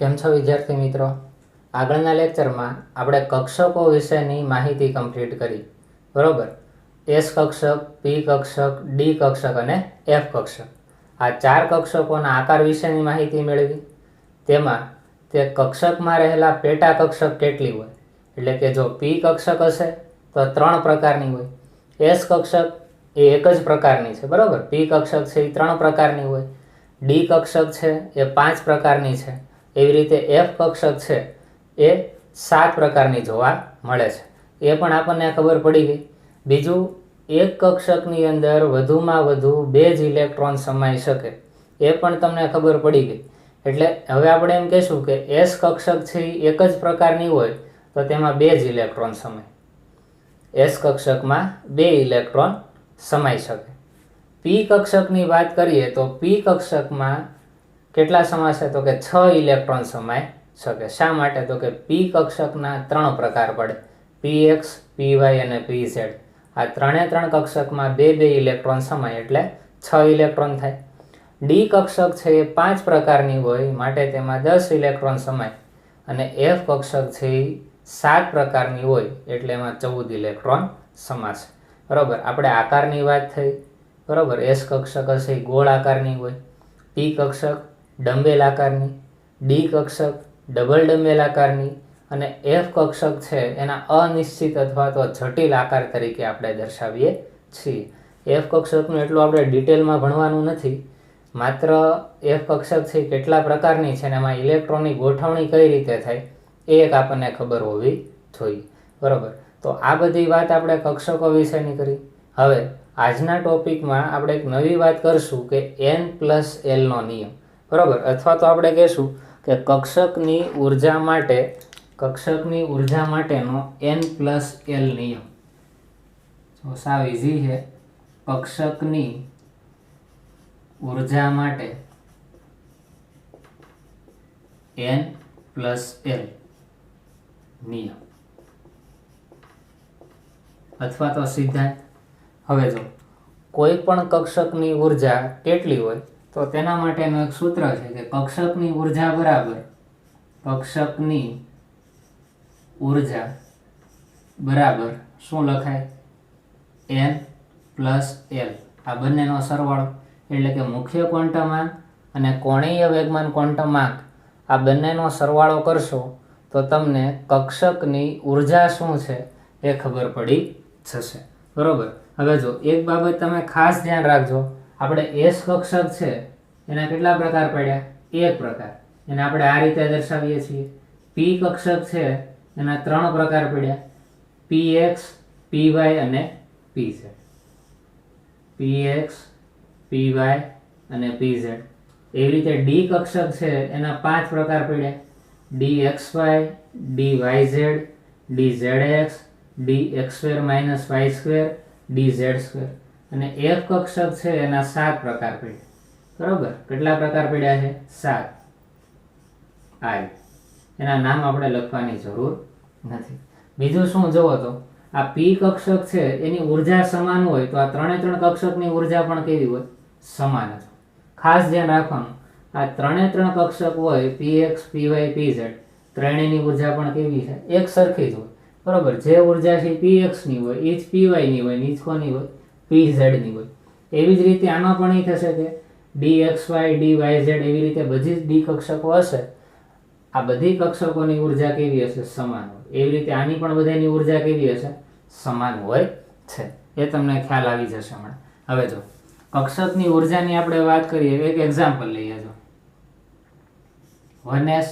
કેમ છો વિદ્યાર્થી મિત્રો? આગળના લેક્ચરમાં આપણે કક્ષકો વિશેની માહિતી કમ્પ્લીટ કરી, બરોબર? એસ કક્ષક, પી કક્ષક, ડી કક્ષક અને એફ કક્ષક. આ ચાર કક્ષકોના આકાર વિશેની માહિતી મેળવી. તેમાં તે કક્ષકમાં રહેલા પેટા કક્ષક કેટલી હોય, એટલે કે જો પી કક્ષક હશે તો 3 પ્રકારની હોય, એસ કક્ષક એ એક જ પ્રકારની છે, બરોબર? પી કક્ષક છે એ 3 પ્રકારની હોય, ડી કક્ષક છે એ 5 પ્રકારની છે, એવી રીતે એફ કક્ષક છે એ 7 પ્રકારની જોવા મળે છે. એ પણ આપણને ખબર પડી ગઈ. બીજું, એક કક્ષકની અંદર વધુમાં વધુ 2 જ ઇલેક્ટ્રોન સમાઈ શકે, એ પણ તમને ખબર પડી ગઈ. એટલે હવે આપણે એમ કહીશું કે એસ કક્ષક છે એ એક જ પ્રકારની હોય તો તેમાં 2 જ ઇલેક્ટ્રોન સમાય. એસ કક્ષકમાં 2 ઇલેક્ટ્રોન સમાઈ શકે. પી કક્ષકની વાત કરીએ તો પી કક્ષકમાં કેટલા સમાશે? તો કે 6 ઇલેક્ટ્રોન સમાઈ શકે. શા માટે? તો કે પી કક્ષકના 3 પ્રકાર પડે, પીએક્સ, પીવાય અને પીઝેડ. આ 3 કક્ષકમાં 2 ઇલેક્ટ્રોન સમાય એટલે 6 ઇલેક્ટ્રોન થાય. ડી કક્ષક છે એ 5 પ્રકારની હોય માટે તેમાં 10 ઇલેક્ટ્રોન સમાય, અને એફ કક્ષક છે એ 7 પ્રકારની હોય એટલે એમાં 14 ઇલેક્ટ્રોન સમાશે, બરોબર? આપણે આકારની વાત થઈ, બરોબર? એસ કક્ષક હશે એ ગોળ આકારની હોય, પી કક્ષક ડંબેલ આકારની, ડી કક્ષક ડબલ ડંબેલ આકારની, અને એફ કક્ષક છે એના અનિશ્ચિત અથવા તો જટિલ આકાર તરીકે આપણે દર્શાવીએ છીએ. એફ કક્ષકનું એટલું આપણે ડિટેલમાં ભણવાનું નથી, માત્ર એફ કક્ષક છે કેટલા પ્રકારની છે અને એમાં ઇલેક્ટ્રોનની ગોઠવણી કઈ રીતે થાય એ એક આપણને ખબર હોવી જોઈએ, બરોબર? તો આ બધી વાત આપણે કક્ષકો વિશેની કરી. હવે આજના ટોપિકમાં આપણે એક નવી વાત કરશું કે N+L નો નિયમ, બરોબર? અથવા તો આપણે કહીશું કે કક્ષકની ઉર્જા માટેનો N+L નિયમ. તો સાવ ઈઝી છે. કક્ષકની ઉર્જા માટે N+L નિયમ અથવા તો સિદ્ધાંત. હવે જો કોઈ પણ કક્ષકની ઉર્જા કેટલી હોય તો તેના માટેનું એક સૂત્ર છે કે કક્ષકની ઉર્જા બરાબર શું લખાય? N+L. આ બંનેનો સરવાળો, એટલે કે મુખ્ય ક્વોન્ટમાંક અને કોણીય વેગમાન ક્વોન્ટમાંક, આ બંનેનો સરવાળો કરશો તો તમને કક્ષકની ઉર્જા શું છે એ ખબર પડી જશે, બરોબર? હવે જો એક બાબત તમે ખાસ ધ્યાન રાખજો, આપણે એસ કક્ષક છે એના કેટલા પ્રકાર પડ્યા? 1 પ્રકાર, એને આપણે આ રીતે દર્શાવીએ છીએ. પી કક્ષક છે એના 3 પ્રકાર પડ્યા, પીએક્સ, પીવાય અને પીઝેડ. પીએક્સ, પીવાય અને પીઝેડ. એવી રીતે ડી કક્ષક છે એના 5 પ્રકાર પડ્યા, ડીએક્સવાય, ડીવાયઝેડ, ડીઝેડએક્સ, dx² - y², dz². અને એફ કક્ષક છે એના 7 પ્રકાર પડ્યા, બરોબર? કેટલા પ્રકાર પડ્યા છે? 7. આ એના નામ આપણે લખવાની જરૂર નથી. બીજું શું જોવો તો આ પી કક્ષક છે એની ઉર્જા સમાન હોય તો આ 3 કક્ષકની ઉર્જા પણ કેવી હોય? સમાન જ. ખાસ ધ્યાન રાખવાનું, આ 3 કક્ષક હોય px, py, pz, ત્રણેયની ઉર્જા પણ કેવી છે? એક સરખી જ હોય, બરોબર? જે ઉર્જા છે px ની હોય એ જ py ની હોય, એ જ કોની હોય? pz ની હોય. એવી જ રીતે આનો પણ એ થશે કે dxy, dyz, એવી રીતે બધી જ ડી કક્ષકો હશે, આ બધી કક્ષકોની ઉર્જા કેવી હશે? સમાન હોય. એવી રીતે આની પણ બધાની ઉર્જા કેવી હશે? સમાન હોય છે. એ તમને ખ્યાલ આવી જશે હમણાં. હવે જો કક્ષકની ઉર્જાની આપણે વાત કરીએ, એક એક્ઝામ્પલ લઈએ. જો 1s,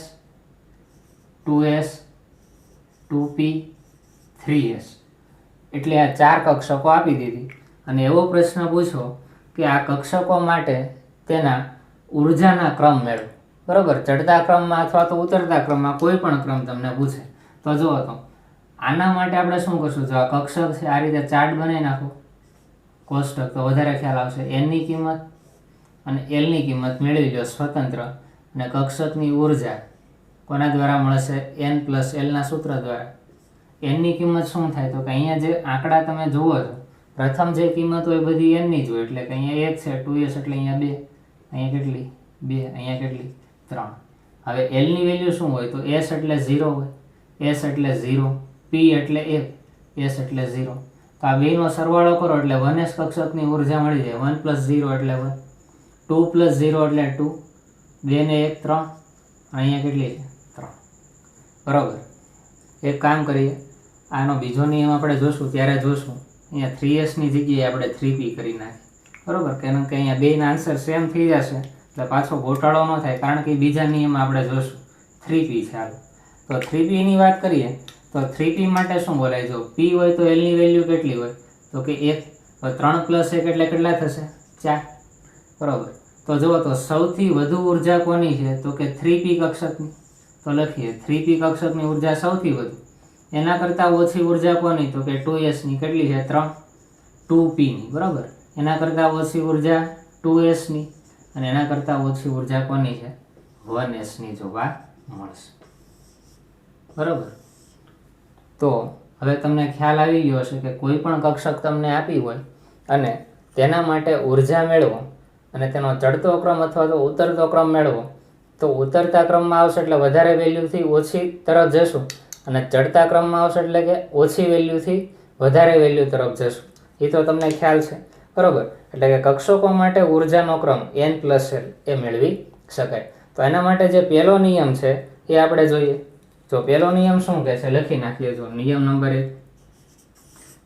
2s, 2p, 3s, એટલે આ 4 કક્ષકો આપી દીધી અને એવો પ્રશ્ન પૂછો કે આ કક્ષકો માટે તેના ઉર્જાના ક્રમ મેળવો, બરોબર? ચડતા ક્રમમાં અથવા તો ઉતરતા ક્રમમાં કોઈ પણ ક્રમ તમને પૂછે તો જુઓ તો આના માટે આપણે શું કરશું? જો આ કક્ષક છે આ રીતે ચાર્ટ બનાવી નાખો, કોષ્ટક, તો વધારે ખ્યાલ આવશે. n ની કિંમત અને l ની કિંમત મેળવી લો સ્વતંત્ર, અને કક્ષકની ઉર્જા કોના દ્વારા મળશે? N+L ના સૂત્ર દ્વારા. n ની કિંમત શું થાય? તો કે અહીંયા જે આંકડા તમે જુઓ છો, પ્રથમ જે કિંમત હોય બધી n ની જ હોય, એટલે કે અહીંયા 1 છે, 2s એટલે અહીંયા 2, અહીંયા કેટલી? 2, અહીંયા કેટલી? 3. હવે એલ ની વેલ્યુ શું હોય તો એસ એટલે 0 હોય, એસ એટલે 0, પી એટલે 1, એસ એટલે 0. તો આ બેનો સરવાળો કરો એટલે 1s કક્ષકની ઉર્જા મળી જાય. 1 + 0 એટલે 1, 2 + 0 એટલે 2, 2 ને 1 3, અહીંયા કેટલી છે 3. બરાબર. એક કામ કરીએ, આનો બીજો નિયમ આપણે જોશું ત્યારે જોશું. અહીંયા 3s ની જગ્યાએ આપણે 3p કરી નાખીએ. બરાબર, કારણ કે અહીંયા બેના આન્સર સેમ થઈ જશે એટલે પાછો ગોટાળો ન થાય, કારણ કે બીજા નિયમ આપણે જોશું 3p છે. હાલો તો 3p ની વાત કરીએ તો 3p માટે શું બોલાય? જો p હોય તો l ની વેલ્યુ કેટલી હોય તો કે 1. તો 3 + 1 એટલે કેટલા થશે 4. બરાબર. તો જુઓ તો સૌથી વધુ ઉર્જા કોની છે તો કે 3p કક્ષકની. તો લખીએ 3p કક્ષકની ઉર્જા સૌથી વધુ. એના કરતાં ઓછી ઉર્જા કોની તો કે 2s ની. કેટલી છે 3, 2p ની. બરાબર. એના કરતાં ઓછી ઉર્જા 2s ની અને એના કરતાં ઓછી ઉર્જા કોની છે 1s ની જોવા મળશે. બરાબર. તો હવે તમને ખ્યાલ આવી ગયો હશે કે કોઈ પણ કક્ષક તમને આપી હોય અને તેના માટે ઉર્જા મેળવો અને તેનો ચડતો ક્રમ અથવા તો ઉતરતો ક્રમ મેળવો, તો ઉતરતા ક્રમમાં આવશે એટલે વધારે વેલ્યુથી ઓછી તરફ જશું અને ચડતા ક્રમમાં આવશે એટલે કે ઓછી વેલ્યુથી વધારે વેલ્યુ તરફ જશું. એ તો તમને ખ્યાલ છે. બરાબર. એટલે કે કક્ષકો માટે ઉર્જાનો ક્રમ n + l એ મેળવી શકાય. તો એના માટે જે પહેલો નિયમ છે એ આપણે જોઈએ. જો પહેલો નિયમ શું કહે છે લખી નાખીએ. જો નિયમ નંબર 1,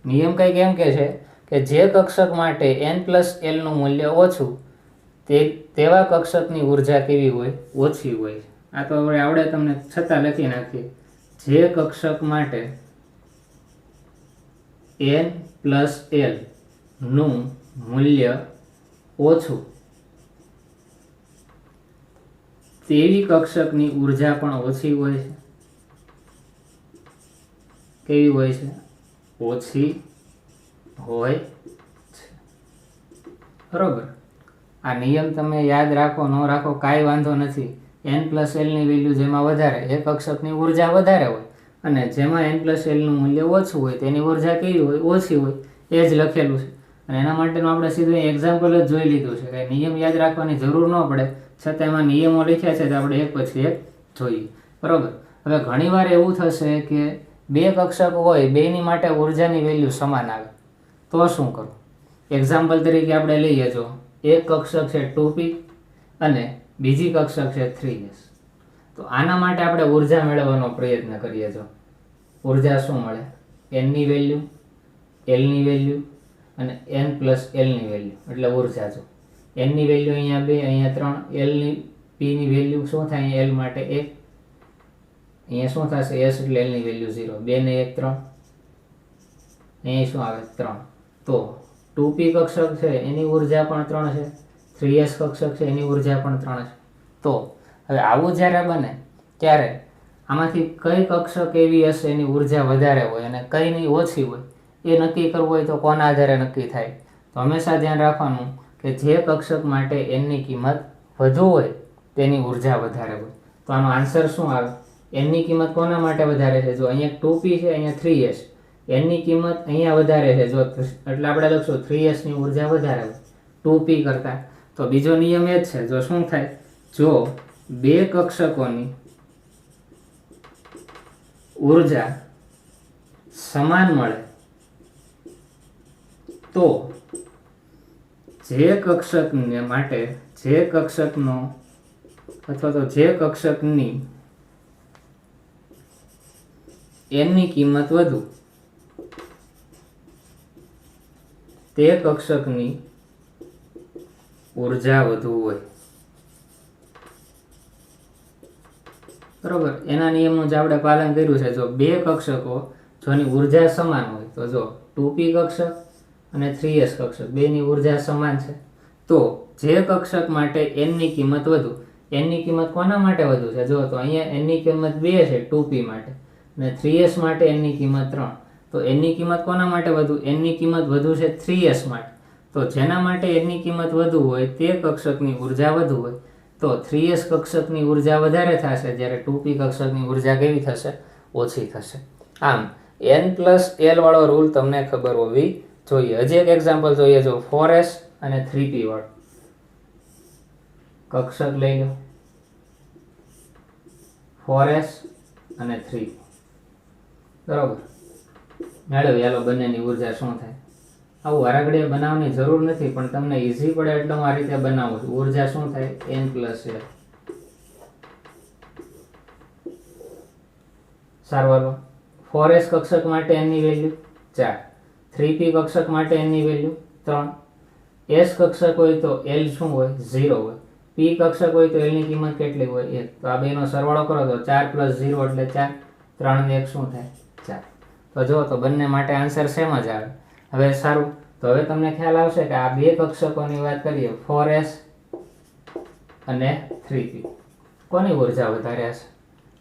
નિયમ કંઈક એમ કહે છે કે જે કક્ષક માટે n + l નું મૂલ્ય ઓછું તેવા કક્ષકની ઉર્જા કેવી હોય ઓછી હોય. આ તો હવે આવડે તમને, છતાં લખી નાખીએ. જે કક્ષક માટે n + l નું મૂલ્ય ઓછું તેવી કક્ષકની ઉર્જા પણ ઓછી હોય છે. કેવી હોય છે? ઓછી હોય છે. બરોબર. આ નિયમ તમે યાદ રાખો ન રાખો કાંઈ વાંધો નથી. n + l ની વેલ્યુ જેમાં વધારે એ કક્ષકની ઉર્જા વધારે હોય અને જેમાં n + l નું મૂલ્ય ઓછું હોય તેની ઉર્જા કેવી હોય ઓછી હોય. એ જ લખેલું છે અને એના માટેનું આપણે સીધું એક્ઝામ્પલ જ જોઈ લીધું છે કે નિયમ યાદ રાખવાની જરૂર ન પડે, છતાં એમાં નિયમો લખ્યા છે તો આપણે એક પછી એક જોઈએ. બરાબર. હવે ઘણીવાર એવું થશે કે બે કક્ષક હોય, બેની માટે ઉર્જાની વેલ્યુ સમાન આવે તો શું કરવું? એક્ઝામ્પલ તરીકે આપણે લઈએ. જો એક કક્ષક છે 2p અને બીજી કક્ષક છે 3s. તો આના માટે આપણે ઉર્જા મેળવવાનો પ્રયત્ન કરીએ. જો ઉર્જા શું મળે? n ની વેલ્યુ, l ની વેલ્યુ અને n + l ની વેલ્યુ એટલે ઉર્જા. જો n ની વેલ્યુ અહીંયા 2, અહીંયા 3, l ની p ની વેલ્યુ શું થાય? અહીંયા l માટે 1, અહીંયા શું થશે? s એટલે l ની વેલ્યુ 0, 2 ને 1 3, અહીંયા શું આવે 3. તો 2p કક્ષક છે એની ઉર્જા પણ 3 છે, 3s કક્ષક છે એની ઉર્જા પણ 3 છે. તો હવે આવું જ્યારે બને ત્યારે આમાંથી કઈ કક્ષક એવી હશે એની ઉર્જા વધારે હોય અને કઈની ઓછી હોય એ નક્કી કરવું હોય તો કોના આધારે નક્કી થાય? તો હંમેશા ધ્યાન રાખવાનું કે જે કક્ષક માટે n ની કિંમત વધુ હોય તેની ઉર્જા વધારે હોય. તો આનો આન્સર શું આવે? n ની કિંમત કોના માટે વધારે છે? જો અહીંયા 2p છે, અહીંયા 3s. n ની કિંમત અહીંયા વધારે છે જો એટલે આપણે લખશું 3s ની ઉર્જા વધારે હોય 2p કરતા. તો બીજો નિયમ એ જ છે. જો શું થાય? જો બે કક્ષકોની ઉર્જા સમાન મળે તો જે કક્ષકને માટે જે કક્ષકનો અથવા તો જે કક્ષકની n ની કિંમત વધુ તે કક્ષકની ઉર્જા વધુ હોય. બરોબર. એના નિયમનું જે આપણે પાલન કર્યું છે. જો બે કક્ષકો જોની ઉર્જા સમાન હોય તો જો 2p કક્ષક અને 3s કક્ષક બેની ઉર્જા સમાન છે તો જે કક્ષક માટે n ની કિંમત વધુ, n ની કિંમત કોના માટે વધુ છે? જો તો અહીંયા n ની કિંમત 2 છે 2p માટે અને 3s માટે n ની કિંમત 3. તો n ની કિંમત કોના માટે વધુ? n ની કિંમત વધુ છે 3s માટે. તો જેના માટે n ની કિંમત વધુ હોય તે કક્ષકની ઉર્જા વધુ હોય તો 3s કક્ષકની ઉર્જા વધારે થશે જ્યારે 2p કક્ષકની ઉર્જા કેવી થશે? ઓછી થશે. આમ n + l વાળો રૂલ તમને ખબર હોવી જોઈએ. હજી એક એક્ઝામ્પલ જોઈએ. જો 4s અને 3p વાળો કક્ષક લઈ લો. 4s અને 3p. બરાબર, મેળવી હાલો બંનેની ઉર્જા શું થાય. આવું હરાગડીએ બનાવવાની જરૂર નથી, પણ તમને ઈઝી પડે એટલે હું આ રીતે બનાવું છું. ઉર્જા શું થાય? n + l. સારું, હાલો 4s કક્ષક માટે n ની વેલ્યુ 4, 3p કક્ષક માટે n ની વેલ્યુ 3. s કક્ષક હોય તો l શું હોય? 0 હોય. p કક્ષક હોય તો l ની કિંમત કેટલી હોય? 1. તો આ બેનો સરવાળો કરો તો 4 + 0 એટલે 4, 3 ને 1 શું થાય? 4. તો જો તો બંને માટે આન્સર સેમ જ આવે. હવે સારું, તો હવે તમને ખ્યાલ આવશે કે આ બે કક્ષકોની વાત કરીએ, 4s અને 3p, કોની ઉર્જા વધારે હશે?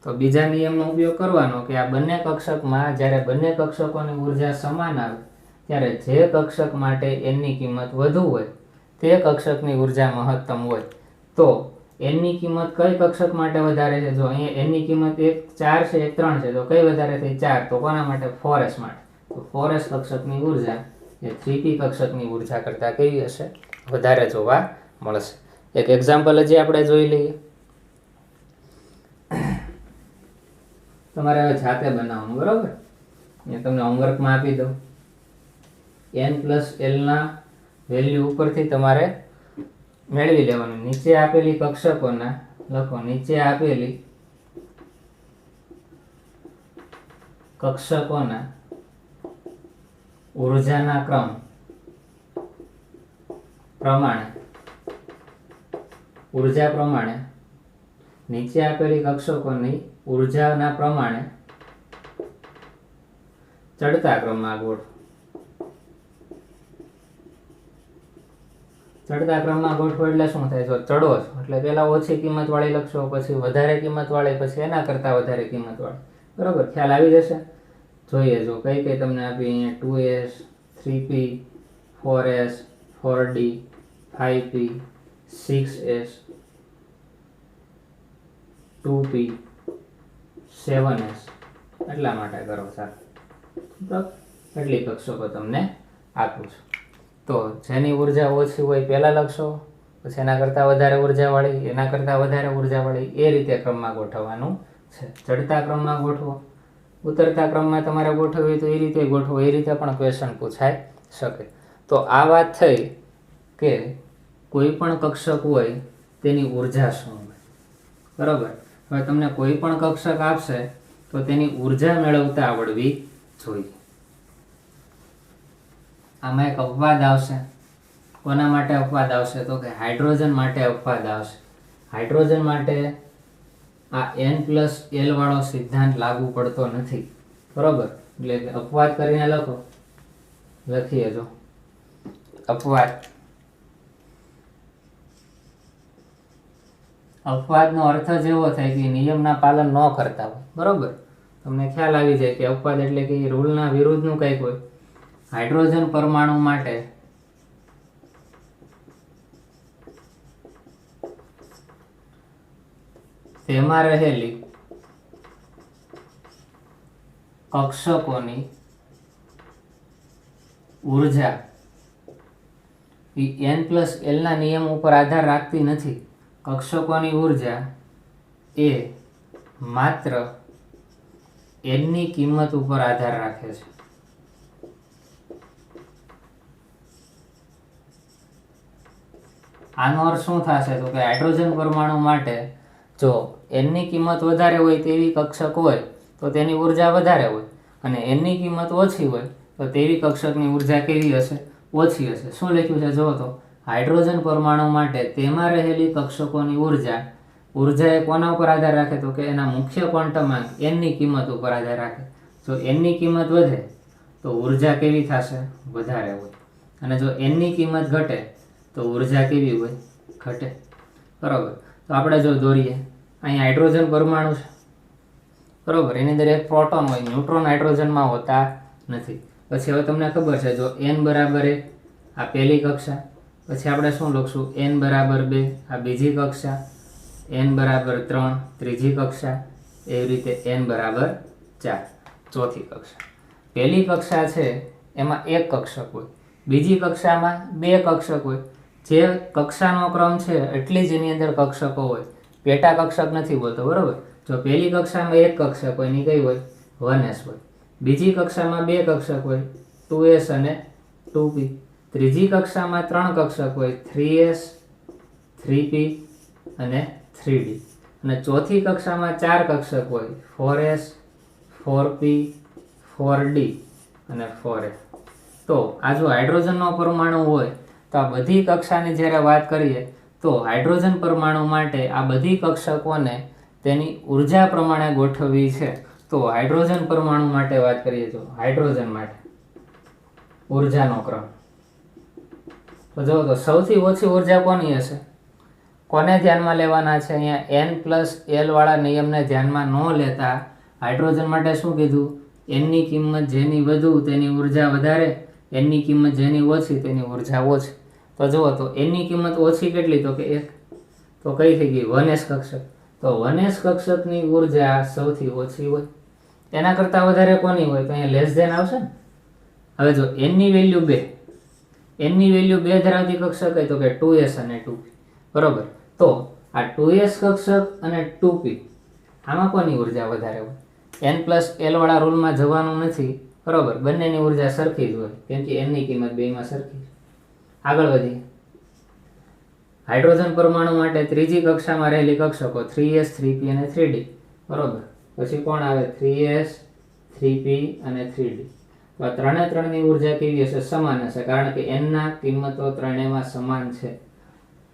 તો બીજા નિયમનો ઉપયોગ કરવાનો કે આ બંને કક્ષકમાં જ્યારે બંને કક્ષકોની ઉર્જા સમાન આવે ત્યારે જે કક્ષક માટે n ની કિંમત વધુ હોય તે કક્ષકની ઉર્જા મહત્તમ હોય. તો n ની કિંમત કઈ કક્ષક માટે વધારે છે? જો અહીંયા n ની કિંમત 1 4 છે, 1 3 છે, તો કઈ વધારે થઈ? 4. તો કોના માટે? 4s માટે. તો 4s કક્ષકની ઉર્જા એ 3p કક્ષકની ઉર્જા કરતાં કેવી હશે? વધારે જોવા મળશે. એક એક્ઝામ્પલ હજી આપણે જોઈ લઈએ. તમારે હવે જાતે બનાવવાનું, બરાબર? અહીંયા તમને હોમવર્કમાં આપી દઉં. n + l ના વેલ્યુ ઉપરથી તમારે મેળવી લેવાનું. નીચે આપેલી કક્ષકોના લખો, નીચે આપેલી કક્ષકોના ઉર્જાના ક્રમ પ્રમાણે, ઉર્જા પ્રમાણે નીચે આપેલી કક્ષકોની ઉર્જાના પ્રમાણે ચડતા ક્રમમાં ગોઠવો. ચડતા ક્રમમાં ગોઠવો એટલે શું થાય? જો ચડો છો એટલે પહેલા ઓછી કિંમત વાળી લખશો, પછી વધારે કિંમત વાળી, પછી એના કરતા વધારે કિંમત વાળી. બરાબર, ખ્યાલ આવી જશે. જોઈએ જો કઈ કઈ તમને આપી. અહીંયા 2s, 3p, 4s, 4d, 5p, 6s, 2p, 7s. એટલા માટે કરો સારું. એટલી કક્ષકો તમને આપું છું. તો જેની ઉર્જા ઓછી હોય પહેલા લખશો, પછી એના કરતાં વધારે ઉર્જાવાળી, એના કરતાં વધારે ઉર્જાવાળી, એ રીતે ક્રમમાં ગોઠવવાનું છે. ચડતા ક્રમમાં ગોઠવો, ઉતરતા ક્રમમાં તમારે ગોઠવવી તો એ રીતે ગોઠવો. એ રીતે પણ ક્વેશ્ચન પૂછાઈ શકે. તો આ વાત થઈ કે કોઈ પણ કક્ષક હોય તેની ઉર્જા શું હોય. બરાબર, હવે તમને કોઈ પણ કક્ષક આપશે તો તેની ઉર્જા મેળવતા આવડવી જોઈએ. આમાં એક અપવાદ આવશે. કોના માટે અપવાદ આવશે? તો કે હાઇડ્રોજન માટે અપવાદ આવશે. હાઇડ્રોજન માટે આ n + l વાળો સિદ્ધાંત લાગુ પડતો નથી. બરોબર, એટલે અપવાદ કરીને લખો. લખીએ જો અપવાદ. અપવાદનો અર્થ જ એવો થાય કે નિયમના પાલન ન કરતા હોય. બરોબર, તમને ખ્યાલ આવી જાય કે અપવાદ એટલે કે રૂલના વિરુદ્ધનું કંઈક હોય. હાઇડ્રોજન પરમાણુ માટે તેમાં રહેલી કક્ષકોની ઉર્જા એ n + l ના નિયમ ઉપર આધાર રાખતી નથી. કક્ષકોની ઉર્જા એ માત્ર n ની કિંમત ઉપર આધાર રાખે છે. આનો અર્થ શું થશે? તો કે હાઇડ્રોજન પરમાણુ માટે જો n ની કિંમત વધારે હોય તેવી કક્ષક હોય તો તેની ઉર્જા વધારે હોય, અને n ની કિંમત ઓછી હોય તો તેવી કક્ષકની ઉર્જા કેવી હશે? ઓછી હશે. શું લખ્યું છે જો તો? હાઇડ્રોજન પરમાણુ માટે તેમાં રહેલી કક્ષકોની ઉર્જા એ કોના ઉપર આધાર રાખે? તો કે એના મુખ્ય ક્વોન્ટમાંક n ની કિંમત ઉપર આધાર રાખે. જો n ની કિંમત વધે તો ઉર્જા કેવી થશે? વધારે હોય. અને જો n ની કિંમત ઘટે તો ઉર્જા કેવી હોય? ઘટે. બરાબર, તો આપણે જો દોરીએ, અહીંયા હાઇડ્રોજન પરમાણુ છે. બરાબર, એની અંદર એક પ્રોટોન હોય, ન્યુટ્રોન હાઇડ્રોજનમાં હોતા નથી. પછી હવે તમને ખબર છે જો n = 1 આ પહેલી કક્ષા, પછી આપણે શું લખશું? n = 2 આ બીજી કક્ષા, n = 3 ત્રીજી કક્ષા, એવી રીતે n = 4 ચોથી કક્ષા. પહેલી કક્ષા છે એમાં એક કક્ષક હોય, બીજી કક્ષામાં બે કક્ષક હોય. જે કક્ષાનો ક્રમ છે એટલી જ એની અંદર કક્ષકો હોય. પેટા કક્ષક નથી બોલતો. બરાબર, જો જો પહેલી કક્ષામાં એક કક્ષક હોય એની કઈ હોય 1s હોય, બીજી કક્ષામાં બે કક્ષક હોય 2s અને 2p, ત્રીજી કક્ષામાં ત્રણ કક્ષક હોય 3s 3p અને 3d, અને ચોથી કક્ષામાં ચાર કક્ષક હોય 4s 4p 4d અને 4f. તો આ જો હાઇડ્રોજનનો પરમાણુ હોય તો આ બધી કક્ષાની જ્યારે વાત કરીએ તો હાઇડ્રોજન પરમાણુ માટે આ બધી કક્ષકોને તેની ઉર્જા પ્રમાણે ગોઠવવી છે. તો હાઇડ્રોજન પરમાણુ માટે વાત કરીએ તો હાઇડ્રોજન માટે ઉર્જાનો ક્રમ તો જો તો સૌથી ઓછી ઉર્જા કોની હશે, કોને ધ્યાનમાં લેવાના છે? અહીંયા n+l વાળા નિયમને ધ્યાનમાં ન લેતા હાઇડ્રોજન માટે શું કીધું? n ની કિંમત જેની વધુ તેની ઉર્જા વધારે, n ની કિંમત જેની ઓછી તેની ઉર્જા ઓછી. તો જુઓ તો n ની કિંમત ઓછી કેટલી? તો કે 1. તો કઈ થઈ ગઈ? 1s કક્ષક. તો 1s કક્ષકની ઉર્જા સૌથી ઓછી હોય. એના કરતાં વધારે કોની હોય? તો અહીંયા લેસ ધેન આવશે ને. હવે જો n ની વેલ્યુ 2, n ની વેલ્યુ 2 ધરાવતી કક્ષક કઈ? તો કે 2s અને 2p. બરોબર. તો આ 2s કક્ષક અને 2p આમાં કોની ઉર્જા વધારે હોય? n+l વાળા રૂલમાં જવાનું નથી. બરોબર, બંનેની ઉર્જા સરખી જ હોય કેમ કે n ની કિંમત બેમાં સરખી છે. આગળ વધીએ. હાઇડ્રોજન પરમાણુ માટે ત્રીજી કક્ષામાં રહેલી કક્ષકો 3s 3p અને 3d. બરોબર. પછી કોણ આવે? 3s 3p અને 3d. તો આ ત્રણેની ઉર્જા કેવી હશે? સમાન હશે, કારણ કે n ના કિંમતો ત્રણેયમાં સમાન છે.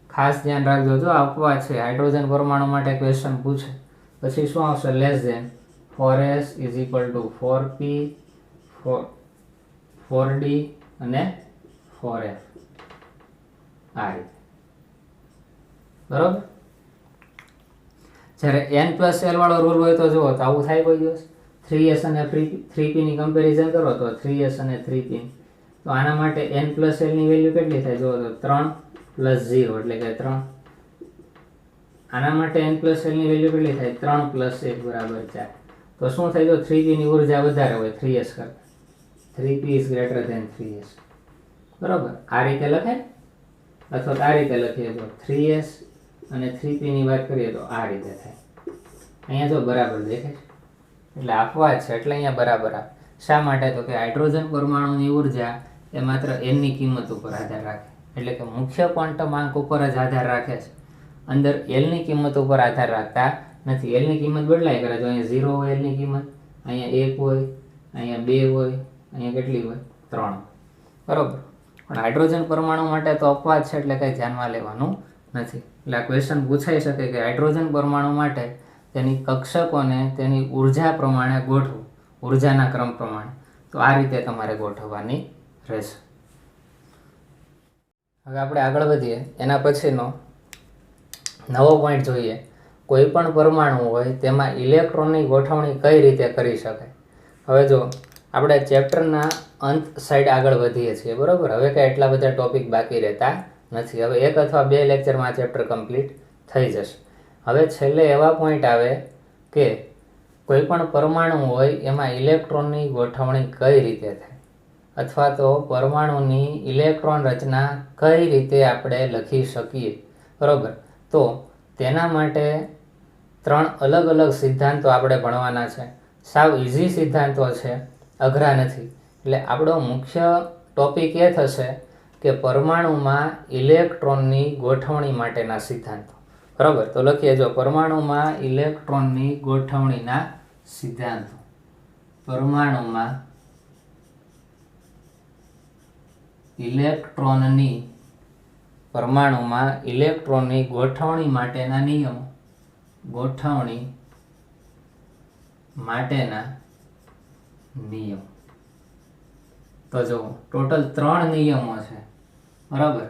ખાસ ધ્યાન રાખજો, જો અપવાદ છે હાઇડ્રોજન પરમાણુ માટે ક્વેશ્ચન પૂછે પછી શું આવશે? Less than 4s = 4p 4d અને 4f. આ રીતે. બરોબર. જ્યારે n+l વાળો રૂલ હોય તો જુઓ તો આવું થાય કોઈ દિવસ. 3s અને 3p ની કમ્પેરિઝન કરો તો 3s અને 3p. તો આના માટે n+l ની વેલ્યુ કેટલી થાય? જુઓ તો 3 + 0 એટલે કે 3. આના માટે n+l ની વેલ્યુ કેટલી થાય? 3 + 1 = 4. તો શું થાય? તો 3p ની ઉર્જા વધારે હોય 3s કરતા. 3p is greater than 3s. બરોબર. આ રીતે લખાય અથવા આ રીતે લખીએ તો 3s અને 3p ની વાત કરીએ તો આ રીતે થાય. અહીંયા જો બરાબર દેખાય છે એટલે અપવાદ છે એટલે અહીંયા બરાબર આવે. શા માટે? તો કે હાઇડ્રોજન પરમાણુની ઉર્જા એ માત્ર n ની કિંમત ઉપર આધાર રાખે, એટલે કે મુખ્ય ક્વોન્ટમ આંક ઉપર જ આધાર રાખે છે, અંદર l ની કિંમત ઉપર આધાર રાખતા નથી. l ની કિંમત બદલાય કરે. જો અહીંયા 0 હોય l ની કિંમત, અહીંયા 1 હોય, અહીંયા 2 હોય, અહીંયા કેટલી હોય? 3. બરોબર. પણ હાઇડ્રોજન પરમાણુ માટે તો અપવાદ છે એટલે કંઈ ધ્યાનમાં લેવાનું નથી. એટલે આ ક્વેશ્ચન પૂછાઈ શકે કે હાઇડ્રોજન પરમાણુ માટે તેની કક્ષકોને તેની ઉર્જા પ્રમાણે ગોઠવો, ઉર્જાના ક્રમ પ્રમાણે. તો આ રીતે તમારે ગોઠવવાની રહેશે. હવે આપણે આગળ વધીએ. એના પછીનો નવો પોઈન્ટ જોઈએ. કોઈ પણ પરમાણુ હોય તેમાં ઇલેક્ટ્રોનની ગોઠવણી કઈ રીતે કરી શકાય. હવે જો આપણે ચેપ્ટરના અંત સાઈડ આગળ વધીએ છીએ. બરોબર. હવે કાંઈ એટલા બધા ટોપિક બાકી રહેતા નથી. હવે 1 અથવા 2 લેક્ચરમાં આ ચેપ્ટર કમ્પ્લીટ થઈ જશે. હવે છેલ્લે એવા પોઈન્ટ આવે કે કોઈ પણ પરમાણુ હોય એમાં ઇલેક્ટ્રોનની ગોઠવણી કઈ રીતે થાય, અથવા તો પરમાણુની ઇલેક્ટ્રોન રચના કઈ રીતે આપણે લખી શકીએ. બરોબર. તો તેના માટે 3 અલગ અલગ સિદ્ધાંતો આપણે ભણવાના છે. સાવ ઇઝી સિદ્ધાંતો છે, અઘરા નથી. એટલે આપણો મુખ્ય ટોપિક એ થશે કે પરમાણુમાં ઇલેક્ટ્રોનની ગોઠવણી માટેના સિદ્ધાંતો. બરાબર. તો લખીએ. જો પરમાણુમાં ઇલેક્ટ્રોનની ગોઠવણીના સિદ્ધાંતો. પરમાણુમાં ઇલેક્ટ્રોનની ગોઠવણી માટેના નિયમો. ગોઠવણી માટેના નિયમો. તો જો ટોટલ 3 નિયમો છે. બરાબર.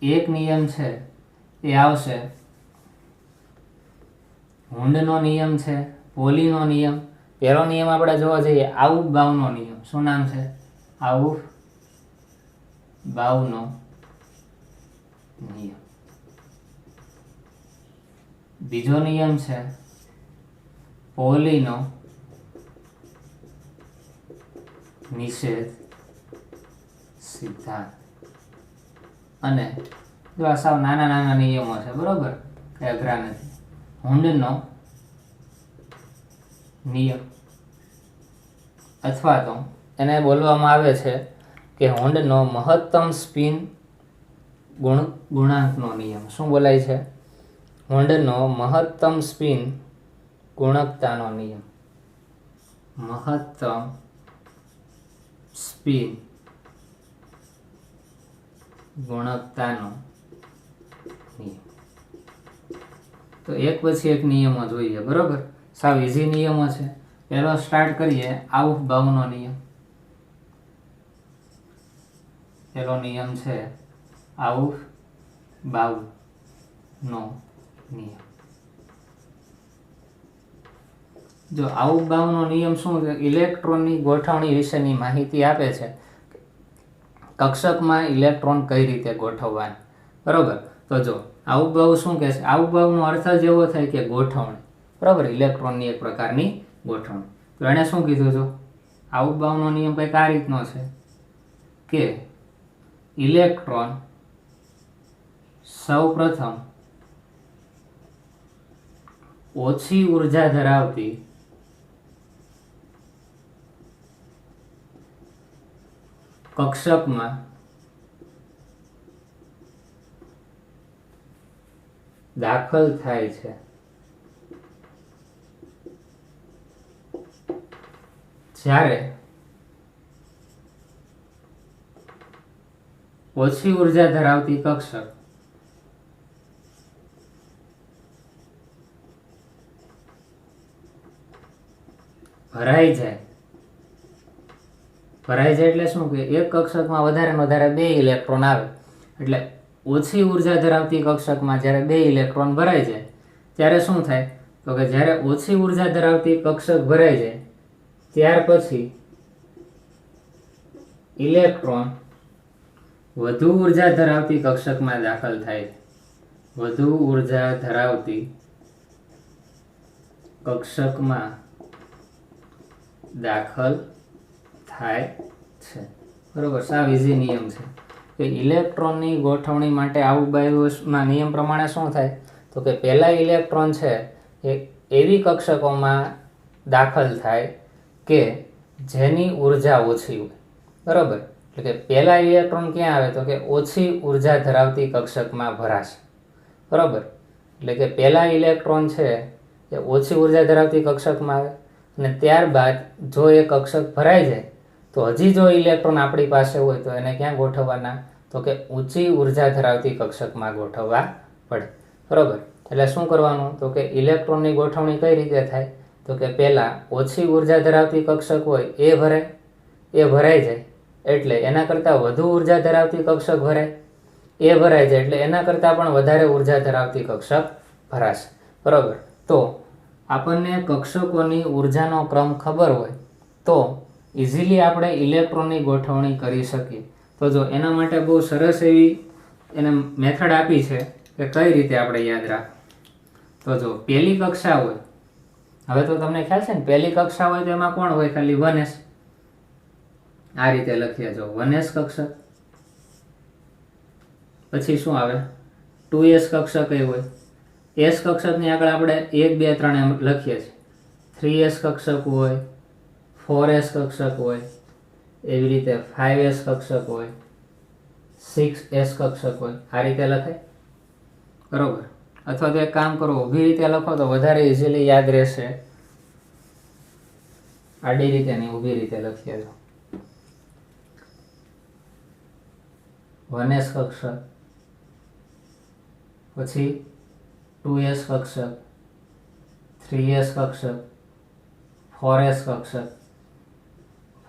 એક નિયમ છે એ આવશે હુન્ડનો નિયમ છે, પોલીનો નિયમ. પહેલો નિયમ આપણે જોવા જઈએ આઉફ-બાઉનો નિયમ. શું નામ છે? આઉફ-બાઉનો નિયમ. બીજો નિયમ છે પોલીનો નિષેધ સિદ્ધાંત. અને જો આ સાવ નાના નાના નિયમો છે. બરોબર, કઈ અઘરા નથી. હુન્ડનો નિયમ, અથવા તો એને બોલવામાં આવે છે કે હોન્ડનો મહત્તમ સ્પિન ગુણાંકનો નિયમ. શું બોલાય છે? હોન્ડનો મહત્તમ સ્પિન ગુણકતાનો નિયમ. મહત્તમ સ્પિન ગુણકતાનો નિયમ. તો એક પછી એક નિયમો જોઈએ, બરોબર. સાવ ઇઝી નિયમો છે. પહેલો સ્ટાર્ટ કરીએ આઉફબાઉનો નિયમ. પહેલો નિયમ છે આઉફબાઉનો નિયમ. જો આઉફબાઉનો નિયમ શું છે? ઇલેક્ટ્રોનની ગોઠવણી વિશેની માહિતી આપે છે. કક્ષકમાં ઇલેક્ટ્રોન કઈ રીતે ગોઠવવાના, બરોબર. તો જો આઉફબાઉ શું કહે છે? આઉફબાઉનો અર્થ જ એવો થાય કે ગોઠવણી, બરોબર. ઇલેક્ટ્રોનની એક પ્રકારની ગોઠવણી. તો એણે શું કીધું? જો આઉફબાઉનો નિયમ કંઈક આ રીતનો છે કે ઇલેક્ટ્રોન સૌપ્રથમ ઓછી ઉર્જા ધરાવતી કક્ષકમાં દાખલ થાય છે. જ્યારે ઓછી ઉર્જા ધરાવતી કક્ષક ભરાઈ જાય એટલે શું કે એક કક્ષકમાં વધારે ને વધારે 2 ઇલેક્ટ્રોન આવે. એટલે ઓછી ઉર્જા ધરાવતી કક્ષકમાં જ્યારે 2 ઇલેક્ટ્રોન ભરાઈ જાય ત્યારે શું થાય? તો કે જ્યારે ઓછી ઉર્જા ધરાવતી કક્ષક ભરાઈ જાય ત્યાર પછી ઇલેક્ટ્રોન વધુ ઉર્જા ધરાવતી કક્ષકમાં દાખલ થાય. વધુ ઉર્જા ધરાવતી કક્ષકમાં દાખલ થાય છે, બરોબર. સાવ ઇઝી નિયમ છે કે ઇલેક્ટ્રોનની ગોઠવણી માટે આઉફબાઉના નિયમ પ્રમાણે શું થાય? તો કે પહેલા ઇલેક્ટ્રોન છે એ એવી કક્ષકોમાં દાખલ થાય કે જેની ઉર્જા ઓછી હોય, બરોબર. એટલે કે પહેલા ઇલેક્ટ્રોન ક્યાં આવે? તો કે ઓછી ઉર્જા ધરાવતી કક્ષકમાં ભરાશે, બરોબર. એટલે કે પહેલા ઇલેક્ટ્રોન છે એ ઓછી ઉર્જા ધરાવતી કક્ષકમાં આવે અને ત્યારબાદ જો એ કક્ષક ભરાઈ જાય તો હજી જો ઇલેક્ટ્રોન આપણી પાસે હોય તો એને ક્યાં ગોઠવવાના? તો કે ઊંચી ઉર્જા ધરાવતી કક્ષકમાં ગોઠવવા પડે, બરોબર. એટલે શું કરવાનું? તો કે ઇલેક્ટ્રોનની ગોઠવણી કઈ રીતે થાય? તો કે પહેલા ઓછી ઉર્જા ધરાવતી કક્ષક હોય એ ભરાઈ જાય એટલે એના કરતાં વધુ ઉર્જા ધરાવતી કક્ષક ભરાય જાય એટલે એના કરતાં પણ વધારે ઉર્જા ધરાવતી કક્ષક ભરાશે, બરોબર. તો આપણને કક્ષકોની ઉર્જાનો ક્રમ ખબર હોય તો ઇઝીલી આપણે ઇલેક્ટ્રોનની ગોઠવણી કરી શકીએ. તો જો એના માટે બહુ સરસ એવી એને મેથડ આપી છે કે કઈ રીતે આપણે યાદ રાખવું. તો જો પહેલી કક્ષા હોય, હવે તો તમને ખ્યાલ છે ને, પહેલી કક્ષા હોય તો એમાં કોણ હોય? ખાલી 1s. આ રીતે લખીએ. જો 1s કક્ષક, પછી શું આવે? 2s કક્ષક એ હોય. s કક્ષકની આગળ આપણે 1 2 3 એમ લખીએ છીએ. 3s કક્ષક હોય, 4s કક્ષક હોય, એવી રીતે 5s કક્ષક હોય, 6s કક્ષક હોય. આ રીતે લખાય, બરોબર. અથવા તો એક કામ કરો, ઊભી રીતે લખો તો વધારે ઇઝીલી યાદ રહેશે. આડી રીતે નહીં, ઊભી રીતે લખીએ. તો 1s કક્ષક, પછી 2s કક્ષક, 3s કક્ષક, 4s કક્ષક,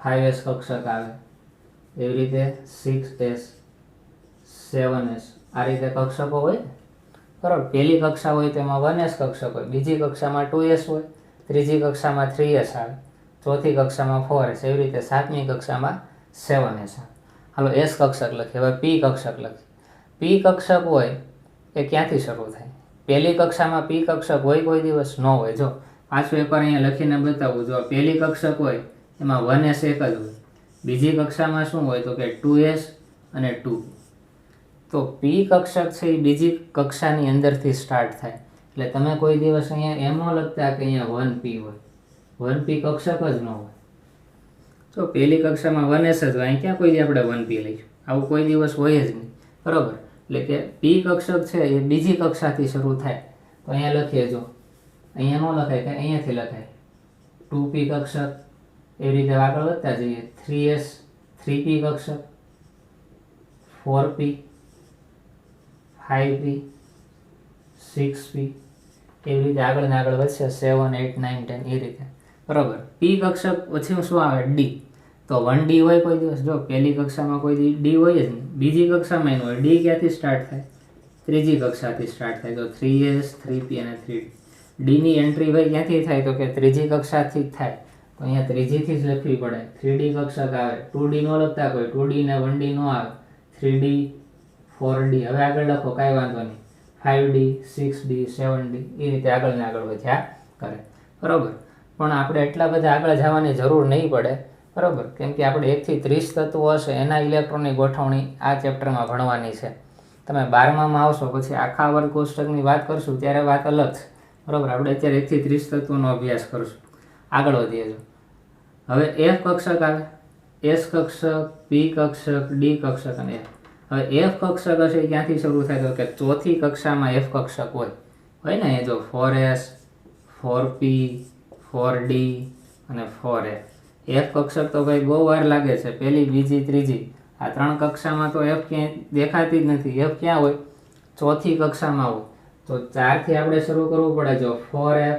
5s કક્ષક આવે. એવી રીતે 6s, 7s, આ રીતે કક્ષકો હોય, બરાબર. પહેલી કક્ષા હોય તેમાં 1s કક્ષક હોય, બીજી કક્ષામાં 2s હોય, ત્રીજી કક્ષામાં 3s આવે, ચોથી કક્ષામાં 4s, એવી રીતે સાતમી કક્ષામાં 7s આવે. હાલો s કક્ષક લખીએ. હવે p કક્ષક લખીએ. p કક્ષક હોય એ ક્યાંથી શરૂ થાય? પહેલી કક્ષામાં p કક્ષક હોય કોઈ દિવસ? ન હોય. જો પાછું એકવાર અહીંયા લખીને બતાવું. જો પહેલી કક્ષક હોય એમાં 1s એક જ હોય. બીજી કક્ષામાં શું હોય? તો કે 2s અને 2p. તો p કક્ષક છે એ બીજી કક્ષાની અંદરથી સ્ટાર્ટ થાય. એટલે તમે કોઈ દિવસ અહીંયા એમ ન લખતા કે અહીંયા 1p હોય. 1p કક્ષક જ ન હોય. તો પહેલી કક્ષામાં 1s જ હોય, અહીં ક્યાં કોઈ દી આપણે 1p લઈશું? આવું કોઈ દિવસ હોય જ નહીં, બરાબર. એટલે કે p કક્ષક છે એ બીજી કક્ષાથી શરૂ થાય. તો અહીંયા લખીએ, જો અહીંયા ન લખાય કે અહીંયાથી લખાય 2p કક્ષક. એ રીતે આગળ વધતા જઈએ, 3s 3p કક્ષક, 4p 5p 6p, એવી રીતે આગળ ને આગળ વધશે 7 8 9 10 એ રીતે, બરાબર. p કક્ષક પછી શું આવે? d. તો 1d હોય કોઈ દિવસ? જો પહેલી કક્ષામાં કોઈ d હોય જ નહીં, બીજી કક્ષામાં હોય. d ક્યાંથી સ્ટાર્ટ થાય? ત્રીજી કક્ષાથી સ્ટાર્ટ થાય. તો 3s 3p અને 3d. d ની એન્ટ્રી હોય ક્યાંથી થાય? તો કે ત્રીજી કક્ષાથી જ થાય. તો અહીંયા ત્રીજીથી જ લખવી પડે. 3d કક્ષક આવે. 2d નો લખતા કોઈ, 2d ને 1d નો આવે. 3d 4d. હવે આગળ લખો, કાંઈ વાંધો નહીં. 5d 6d 7d એ રીતે આગળ ને આગળ વધ્યા કરે, બરાબર. પણ આપણે એટલા બધા આગળ જવાની જરૂર નહીં પડે, બરાબર. કેમ કે આપણે 1 થી 30 તત્વો હશે એના ઇલેક્ટ્રોનની ગોઠવણી આ ચેપ્ટરમાં ભણવાની છે. તમે 12માં આવશો પછી આખા વર્ગ કોષ્ટકની વાત કરશું ત્યારે વાત અલગ છે, બરાબર. આપણે અત્યારે 1 થી 30 તત્વોનો અભ્યાસ કરશું. આગળ વધીએ. જો હવે f કક્ષક આવે, s કક્ષક, p કક્ષક, d કક્ષક અને f. હવે f કક્ષક હશે ક્યાંથી શરૂ થાય? તો કે ચોથી કક્ષામાં f કક્ષક હોય ને. એ જો 4s 4p 4d અને 4f. f કક્ષક તો ભાઈ બહુ વાર લાગે છે, પહેલી બીજી ત્રીજી આ 3 કક્ષામાં તો f ક્યાંય દેખાતી જ નથી. f ક્યાં હોય? ચોથી કક્ષામાં હોય. તો 4 થી આપણે શરૂ કરવું પડે. જો 4f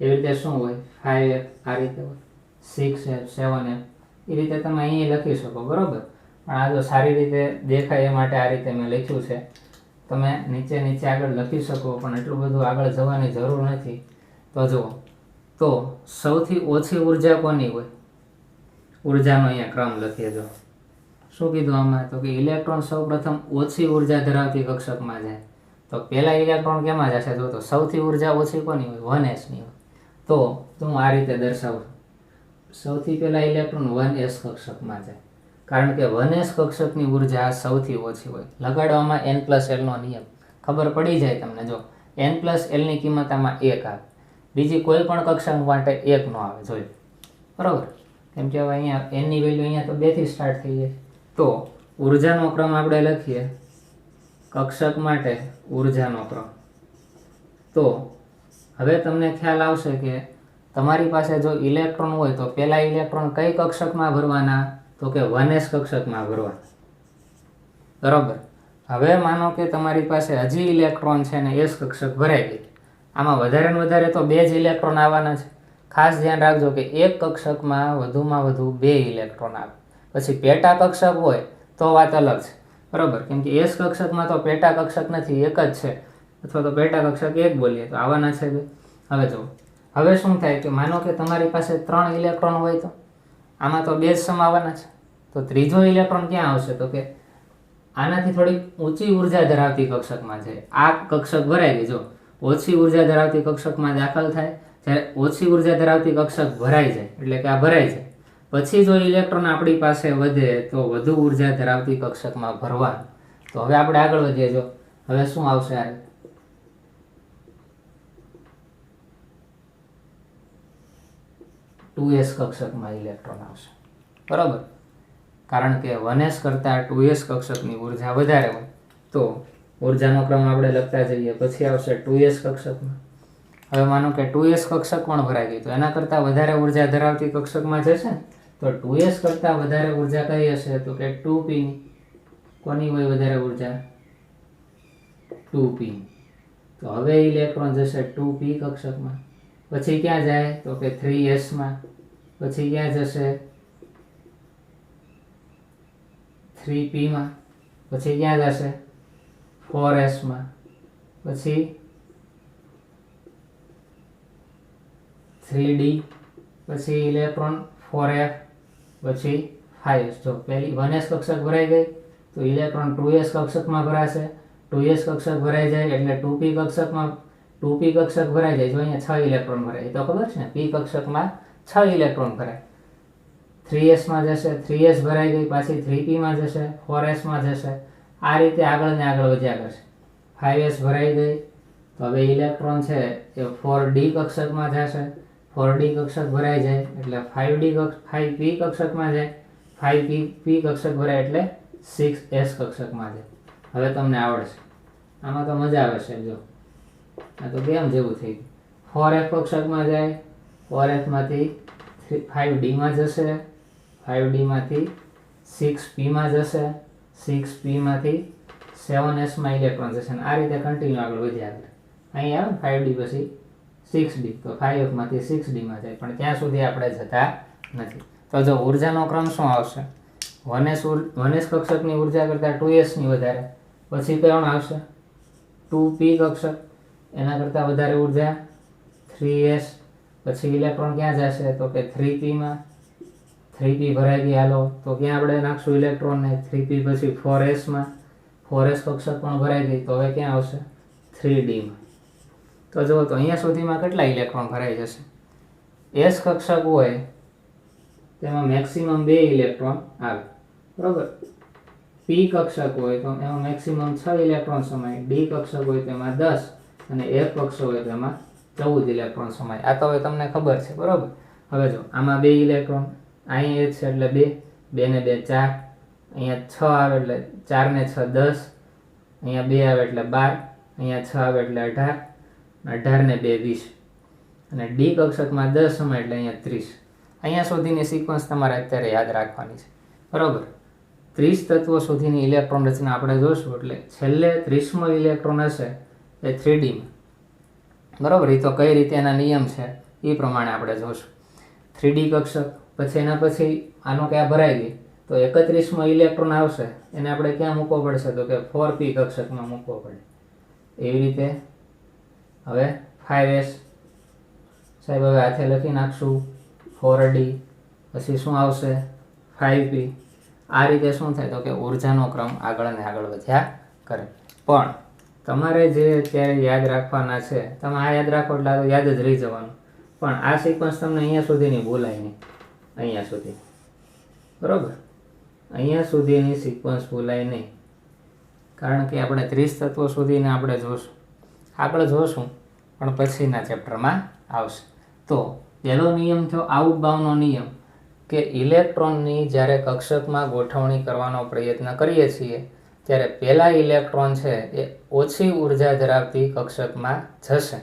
એવી રીતે શું હોય? 5f આ રીતે હોય. 6f 7f એ રીતે તમે અહીં લખી શકો, બરાબર. પણ આ જો સારી રીતે દેખાય એ માટે આ રીતે મેં લખ્યું છે. તમે નીચે આગળ લખી શકો, પણ એટલું બધું આગળ જવાની જરૂર નથી. તો જુઓ, તો સૌથી ઓછી ઉર્જા કોની હોય? ઉર્જાનો અહીંયા ક્રમ લખીએ. જો શું કીધું આમાં? તો કે ઇલેક્ટ્રોન સૌપ્રથમ ઓછી ઉર્જા ધરાવતી કક્ષકમાં જાય. તો પહેલા ઇલેક્ટ્રોન કેમાં જશે? જો તો સૌથી ઉર્જા ઓછી કોની હોય? 1s ની હોય. તો હું આ રીતે દર્શાવું છું. સૌથી પહેલા ઇલેક્ટ્રોન 1s કક્ષકમાં જાય, કારણ કે 1s કક્ષકની ઉર્જા સૌથી ઓછી હોય. લગાડવામાં n+l નો નિયમ ખબર પડી જાય તમને. જો n+l ની કિંમત આમાં 1 આવે, બીજી કોઈ પણ કક્ષક માટે 1 નો આવે, જોઈ, બરાબર. કેમ કે હવે અહીંયા n ની વેલ્યુ અહીંયા તો 2 થી સ્ટાર્ટ થઈ જાય. તો ઉર્જાનો ક્રમ આપણે લખીએ, કક્ષક માટે ઉર્જાનો ક્રમ. તો હવે તમને ખ્યાલ આવશે કે તમારી પાસે જો ઇલેક્ટ્રોન હોય તો પહેલા ઇલેક્ટ્રોન કઈ કક્ષકમાં ભરવાના? તો કે 1s કક્ષકમાં ભરવાના, બરાબર. હવે માનો કે તમારી પાસે હજી ઇલેક્ટ્રોન છે ને s કક્ષક ભરાઈ ગઈ. આમાં વધારે ને વધારે તો 2 જ ઇલેક્ટ્રોન આવવાના છે. ખાસ ધ્યાન રાખજો કે એક કક્ષકમાં વધુમાં વધુ 2 ઇલેક્ટ્રોન આવે. પછી પેટા કક્ષક હોય તો વાત અલગ છે, બરાબર. કેમ કે s કક્ષકમાં તો પેટા કક્ષક નથી, એક જ છે, અથવા તો પેટા કક્ષક એક બોલીએ તો આવવાના છે. હવે જો હવે શું થાય કે માનો કે તમારી પાસે 3 ઇલેક્ટ્રોન હોય તો આમાં તો 2 જ સમાવવાના છે. તો ત્રીજો ઇલેક્ટ્રોન ક્યાં આવશે? તો કે આનાથી થોડી ઊંચી ઉર્જા ધરાવતી કક્ષકમાં છે. આ કક્ષક ભરાઈ ગઈ. જો ઓછી ઉર્જા ધરાવતી કક્ષકમાં દાખલ થાય, જ્યારે ઓછી ઉર્જા ધરાવતી કક્ષક ભરાઈ જાય એટલે કે આ ભરાઈ જાય, પછી જો ઇલેક્ટ્રોન આપણી પાસે વધે તો વધુ ઉર્જા ધરાવતી કક્ષકમાં ભરવાનું. તો હવે આપણે આગળ વધીએ. જો હવે શું આવશે? આ 2s કક્ષકમાં ઇલેક્ટ્રોન આવશે, બરાબર. કારણ કે 1s કરતાં 2s કક્ષકની ઉર્જા વધારે હોય. તો ઉર્જાનો ક્રમ આપણે લખતા જઈએ. પછી આવશે 2s કક્ષકમાં. હવે માનો કે 2s કક્ષક પણ ભરાઈ ગઈ, તો એના કરતાં વધારે ઉર્જા ધરાવતી કક્ષકમાં જશે ને. તો 2s કરતાં વધારે ઉર્જા કઈ હશે? તો કે 2p ની. કોની હોય વધારે ઉર્જા? 2p. તો હવે ઇલેક્ટ્રોન જશે 2p કક્ષકમાં. પછી ક્યાં જાય? તો કે 3s માં. પછી ક્યાં જશે? 3p માં. પછી ક્યાં જશે? 4s માં. પછી 3d. પછી ઇલેક્ટ્રોન 4f. પછી 5s. જો પહેલી 1s કક્ષક ભરાઈ ગઈ તો ઇલેક્ટ્રોન 2s કક્ષકમાં ભરાશે. 2s કક્ષક ભરાઈ જાય એટલે 2p કક્ષકમાં 2p કક્ષક ભરાઈ જાય. જો અહીંયા 6 ઇલેક્ટ્રોન ભરાય તો ખબર છે ને, p કક્ષકમાં 6 ઇલેક્ટ્રોન ભરાય. 3s માં જશે, 3s ભરાઈ ગઈ, પાછી 3p માં જશે, 4s માં જશે. આ રીતે આગળ ને આગળ વધ્યા કરશે. 5s ભરાઈ ગઈ તો હવે ઇલેક્ટ્રોન છે એ 4d કક્ષકમાં જશે. 4d કક્ષક ભરાઈ જાય એટલે 5p કક્ષકમાં જાય, 5p કક્ષક ભરાય એટલે 6s કક્ષકમાં જાય. હવે તમને આવડશે, આમાં તો મજા આવે છે. જો આ તો કેમ જેવું થઈ ગયું. 4f કક્ષકમાં જાય, 4f માંથી 5d માં જશે, 5d માંથી 6p માં જશે, 6p માંથી 7s માં ઇલેક્ટ્રોન જશે. આ રીતે કન્ટિન્યુ આગળ વધ્યા કરે. અહીં આવે 5d પછી 6d, તો 5f માંથી 6d માં જાય, પણ ત્યાં સુધી આપણે જતા નથી. તો જો ઉર્જાનો ક્રમ શું આવશે? 1s કક્ષકની ઉર્જા કરતાં 2s ની વધારે, પછી કોણ આવશે? 2p કક્ષક, એના કરતાં વધારે ઉર્જા 3s, પછી ઇલેક્ટ્રોન ક્યાં જશે? તો કે 3p માં. 3p ભરાઈ ગઈ, હાલો તો ક્યાં આપણે નાખશું ઇલેક્ટ્રોન ને? 3p પછી 4s માં, 4s કક્ષક પણ ભરાઈ ગઈ, તો હવે ક્યાં આવશે? 3d માં. તો જુઓ તો અહીંયા સુધીમાં કેટલા ઇલેક્ટ્રોન ભરાઈ જશે? s કક્ષક હોય તેમાં મેક્સિમમ 2 ઇલેક્ટ્રોન આવે, બરોબર. p કક્ષક હોય તો એમાં મેક્સિમમ 6 ઇલેક્ટ્રોન સમાય, d કક્ષક હોય તેમાં 10 અને f કક્ષક હોય તેમાં 14 ઇલેક્ટ્રોન સમાય. આ તો હવે તમને ખબર છે, બરોબર. હવે જો આમાં 2 ઇલેક્ટ્રોન, અહીં h છે એટલે 2, 2 ને 2 4, અહીંયા 6 આવે એટલે 4 ને 6 10, અહીંયા 2 આવે એટલે 12, અહીંયા 6 આવે એટલે 18, 18 ને 2 20, અને d કક્ષકમાં 10 સમાય એટલે અહીંયા 30. અહીંયા સુધીની સિક્વન્સ તમારે અત્યારે યાદ રાખવાની છે, બરોબર. 30 તત્વો સુધીની ઇલેક્ટ્રોન રચના આપણે જોશું, એટલે છેલ્લે 30મો ઇલેક્ટ્રોન હશે એ 3d માં, બરોબર. એ તો કઈ રીતે એના નિયમ છે એ પ્રમાણે આપણે જોશું. 3d કક્ષક, પછી એના પછી આનો ક્યાં ભરાઈ ગઈ, તો 31મો ઇલેક્ટ્રોન આવશે, એને આપણે ક્યાં મૂકવો પડશે? તો કે 4p કક્ષકમાં મૂકવો પડે. એવી રીતે હવે 5s, સાહેબ હવે હાથે લખી નાખશું 4d, પછી શું આવશે? 5p. આ રીતે શું થાય? તો કે ઉર્જાનો ક્રમ આગળ ને આગળ વધ્યા કરે. પણ તમારે જે અત્યારે યાદ રાખવાના છે, તમે આ યાદ રાખો એટલે આ તો યાદ જ રહી જવાનું, પણ આ સિક્વન્સ તમને અહીંયા સુધીની ભૂલાય નહીં, અહીંયા સુધી, બરોબર. અહીંયા સુધીની સિક્વન્સ ભૂલાય નહીં, કારણ કે આપણે 30 તત્વો સુધીને આપણે જોશું, આગળ જોશું, પણ પછીના ચેપ્ટરમાં આવશે. તો પહેલો નિયમ થયો આઉટબાઉન્ડનો નિયમ, કે ઇલેક્ટ્રોનની જ્યારે કક્ષકમાં ગોઠવણી કરવાનો પ્રયત્ન કરીએ છીએ ત્યારે પહેલા ઇલેક્ટ્રોન છે એ ઓછી ઉર્જા ધરાવતી કક્ષકમાં જશે.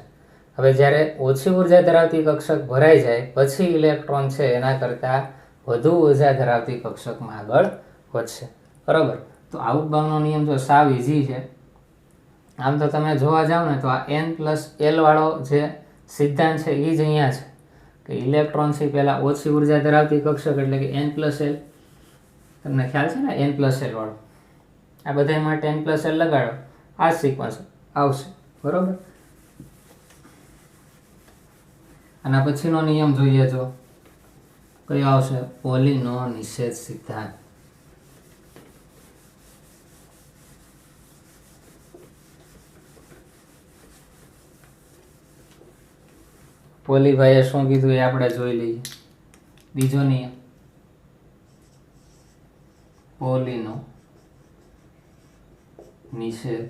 હવે જ્યારે ઓછી ઉર્જા ધરાવતી કક્ષક ભરાઈ જાય પછી ઇલેક્ટ્રોન છે એના કરતાં વધુ ઉર્જા ધરાવતી કક્ષકમાં આગળ વધશે, બરાબર. તો આઉટબાઉન્ડનો નિયમ જો સાવ ઇઝી છે. આમ તો તમે જોવા જાઓ ને તો આ n+l વાળો જે સિદ્ધાંત છે એ જ અહીંયા છે, કે ઇલેક્ટ્રોન છે પહેલાં ઓછી ઉર્જા ધરાવતી કક્ષક એટલે કે n+l. તમને ખ્યાલ છે ને n+l વાળો? આ બધા માટે n+l લગાડો, આ સિક્વન્સ આવશે, બરોબર. આના પછીનો નિયમ જોઈએ, જો કયો આવશે? પોલીનો નિષેધ સિદ્ધાંત. પોલીભાઈએ શું કીધું એ આપણે જોઈ લઈએ. બીજો નિયમ પોલીનો નિષેધ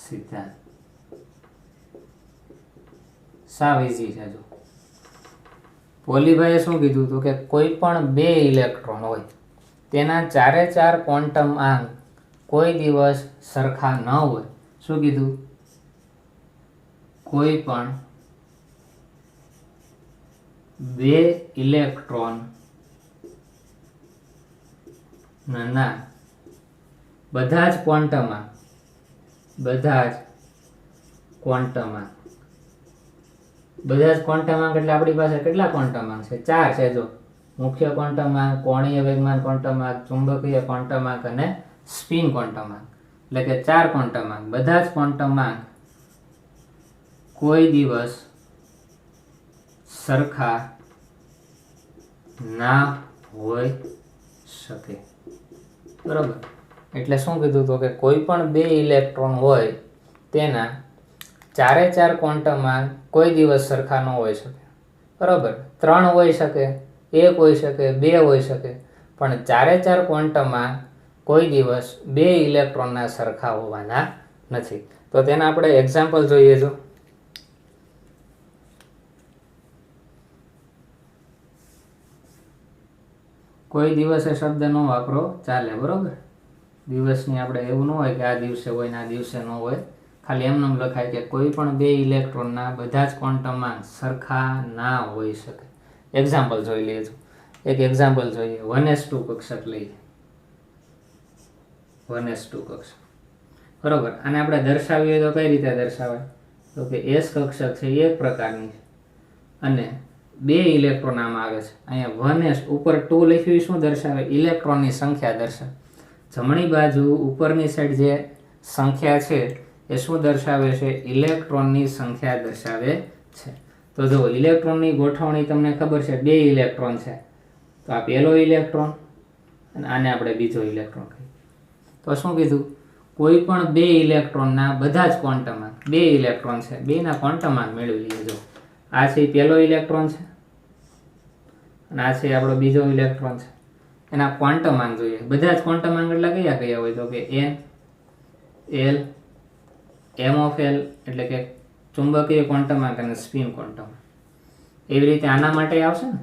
સિદ્ધાંત. સાવ ઇઝી છે. જો પોલીભાઈએ શું કીધું હતું કે કોઈ પણ 2 ઇલેક્ટ્રોન હોય તેના 4 ક્વોન્ટમ આંક કોઈ દિવસ સરખા ન હોય. શું કીધું? કોઈ પણ 2 ઇલેક્ટ્રોન ના બધા જ ક્વોન્ટમ આંક એટલે આપણી પાસે કેટલા ક્વોન્ટમ આંક છે? 4 છે. જો મુખ્ય ક્વોન્ટમ આંક, કોણીય વેગમાન ક્વોન્ટમ આંક, ચુંબકીય ક્વોન્ટમ આંક અને સ્પિન ક્વોન્ટમ આંક, એટલે કે 4 ક્વોન્ટમ આંક. બધા જ ક્વોન્ટમ આંક કોઈ દિવસ સરખા ના હોઈ શકે, બરાબર. એટલે શું કીધું તો કે કોઈ પણ 2 ઇલેક્ટ્રોન હોય તેના 4 ક્વોન્ટમ આંક કોઈ દિવસ સરખા ન હોઈ શકે, બરાબર. 3 હોઈ શકે, 1 હોઈ શકે, 2 હોઈ શકે, પણ 4 ક્વોન્ટમ આંક કોઈ દિવસ 2 ઇલેક્ટ્રોનના સરખા હોવાના નથી. તો તેના આપણે એક્ઝામ્પલ જોઈએ. જો કોઈ દિવસે શબ્દ ન વાપરો ચાલે, બરાબર. દિવસની આપણે એવું ન હોય કે આ દિવસે હોય ને આ દિવસે ન હોય, ખાલી એમને લખાય કે કોઈ પણ બે ઇલેક્ટ્રોનના બધા જ ક્વોન્ટમમાં સરખા ના હોઈ શકે. એક્ઝામ્પલ જોઈ લેજો. એક એક્ઝામ્પલ જોઈએ. 1s2 કક્ષક લઈએ. 1s2 કક્ષક, બરાબર. આને આપણે દર્શાવીએ તો કઈ રીતે દર્શાવાય? તો કે એસ કક્ષક છે એક પ્રકારની છે અને બે ઇલેક્ટ્રોન આમાં આવે છે. અહીંયા 1s ઉપર 2 લખ્યું શું દર્શાવે? ઇલેક્ટ્રોનની સંખ્યા દર્શાવે. જમણી બાજુ ઉપરની સાઈડ જે સંખ્યા છે એ શું દર્શાવે છે? ઇલેક્ટ્રોનની સંખ્યા દર્શાવે છે. તો જો ઇલેક્ટ્રોનની ગોઠવણી તમને ખબર છે, બે ઇલેક્ટ્રોન છે, તો આ પહેલો ઇલેક્ટ્રોન અને આને આપણે બીજો ઇલેક્ટ્રોન કહીએ. તો શું કીધું? કોઈ પણ બે ઇલેક્ટ્રોનના બધા જ ક્વોન્ટમમાં, બે ઇલેક્ટ્રોન છે, બેના ક્વોન્ટમમાં મેળવી લઈએ. જો આ છે પહેલો ઇલેક્ટ્રોન છે અને આ છે આપણો બીજો ઇલેક્ટ્રોન છે. એના ક્વોન્ટમાંક જોઈએ. બધા જ ક્વોન્ટમાંક એટલે કયા કયા હોય? તો કે n, l, m of l એટલે કે ચુંબકીય ક્વોન્ટમાંક અને સ્પિન ક્વોન્ટમાંક. એવી રીતે આના માટે આવશે ને.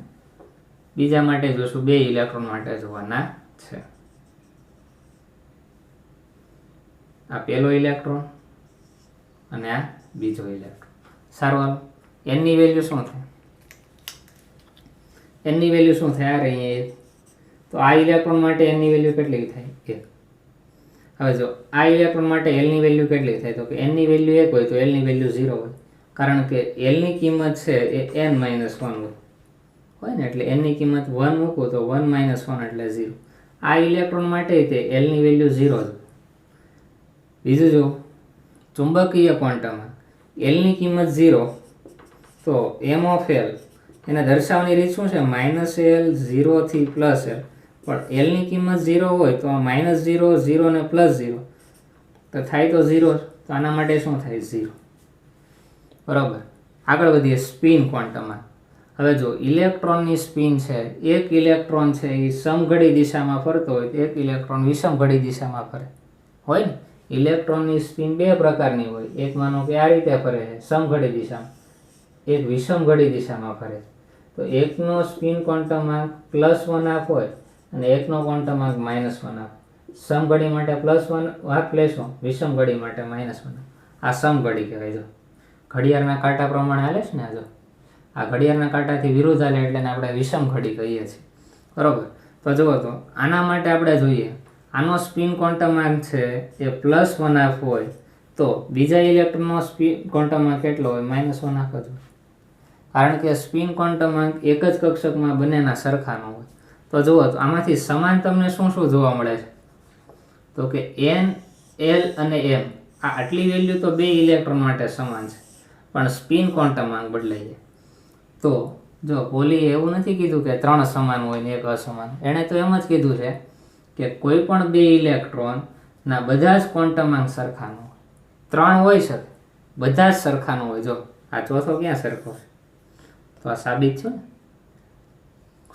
બીજા માટે જોશું, બે ઇલેક્ટ્રોન માટે જોવાના છે. આ પહેલો ઇલેક્ટ્રોન અને આ બીજો ઇલેક્ટ્રોન. સારું, હાલો n ની વેલ્યુ શું થાય? n ની વેલ્યુ શું થાય? આ રહી 1. તો આ ઇલેક્ટ્રોન માટે n ની વેલ્યુ કેટલી થાય? 1. હવે જો આ ઇલેક્ટ્રોન માટે l ની વેલ્યુ કેટલી થાય? તો કે n ની વેલ્યુ 1 હોય તો l ની વેલ્યુ 0 હોય, કારણ કે l ની કિંમત છે એ n - 1 હોય ને, એટલે n ની કિંમત 1 મૂકું તો 1 - 1 એટલે 0. આ ઇલેક્ટ્રોન માટે તે l ની વેલ્યુ 0 જ. બીજું જો ચુંબકીય ક્વોન્ટમમાં l ની કિંમત 0 તો m of l એને દર્શાવવાની રીત શું છે? -l 0 થી +l. પણ l ની કિંમત 0 હોય તો -0 0 ને +0 તો થાય તો 0. તો આના માટે શું થાય? 0. બરાબર. આગળ વધીએ સ્પિન ક્વોન્ટમમાં. હવે જો ઇલેક્ટ્રોનની સ્પિન છે, એક ઇલેક્ટ્રોન છે એ સમઘડી દિશામાં ફરતો હોય તો એક ઇલેક્ટ્રોન વિષમઘડી દિશામાં ફરે હોય ને. ઇલેક્ટ્રોનની સ્પિન બે પ્રકારની હોય. એક માનો કે આ રીતે ફરે છે સમઘડી દિશામાં, એક વિષમઘડી દિશામાં ફરે છે. તો એકનો સ્પિન ક્વોન્ટમાંક +1 હોય અને એકનો ક્વોન્ટમાંક -1. સમઘડી માટે +1 લેશો, વિષમઘડી માટે -1. આ સમઘડી કહેવાય. જો ઘડિયાળના કાંટા પ્રમાણે હાલે છે ને, જો આ ઘડિયાળના કાંટાથી વિરુદ્ધ હાલે એટલે આપણે વિષમઘડી કહીએ છીએ, બરોબર. તો જુઓ, તો આના માટે આપણે જોઈએ, આનો સ્પિન ક્વોન્ટમાંક છે એ +1 હોય તો બીજા ઇલેક્ટ્રોનનો સ્પિન ક્વોન્ટમાંક કેટલો હોય? -1 જ હોય, કારણ કે સ્પિન ક્વોન્ટમાંક એક જ કક્ષકમાં બંનેના સરખા ન હોય. તો જુઓ, તો આમાંથી સમાન તમને શું શું જોવા મળે છે? તો કે n, l અને m આ આટલી વેલ્યુ તો બે ઇલેક્ટ્રોન માટે સમાન છે, પણ સ્પિન ક્વોન્ટમાંક બદલાઈ જાય. તો જો પોલીએ એવું નથી કીધું કે 3 સમાન હોય ને 1 અસમાન. એણે તો એમ જ કીધું છે કે કોઈ પણ બે ઇલેક્ટ્રોનના બધા જ ક્વોન્ટમાંક સરખા ન હોય. 3 હોઈ શકે, બધા જ સરખા ન હોય. જો આ ચોથો ક્યાં સરખો છે? તો આ સાબિત છે ને.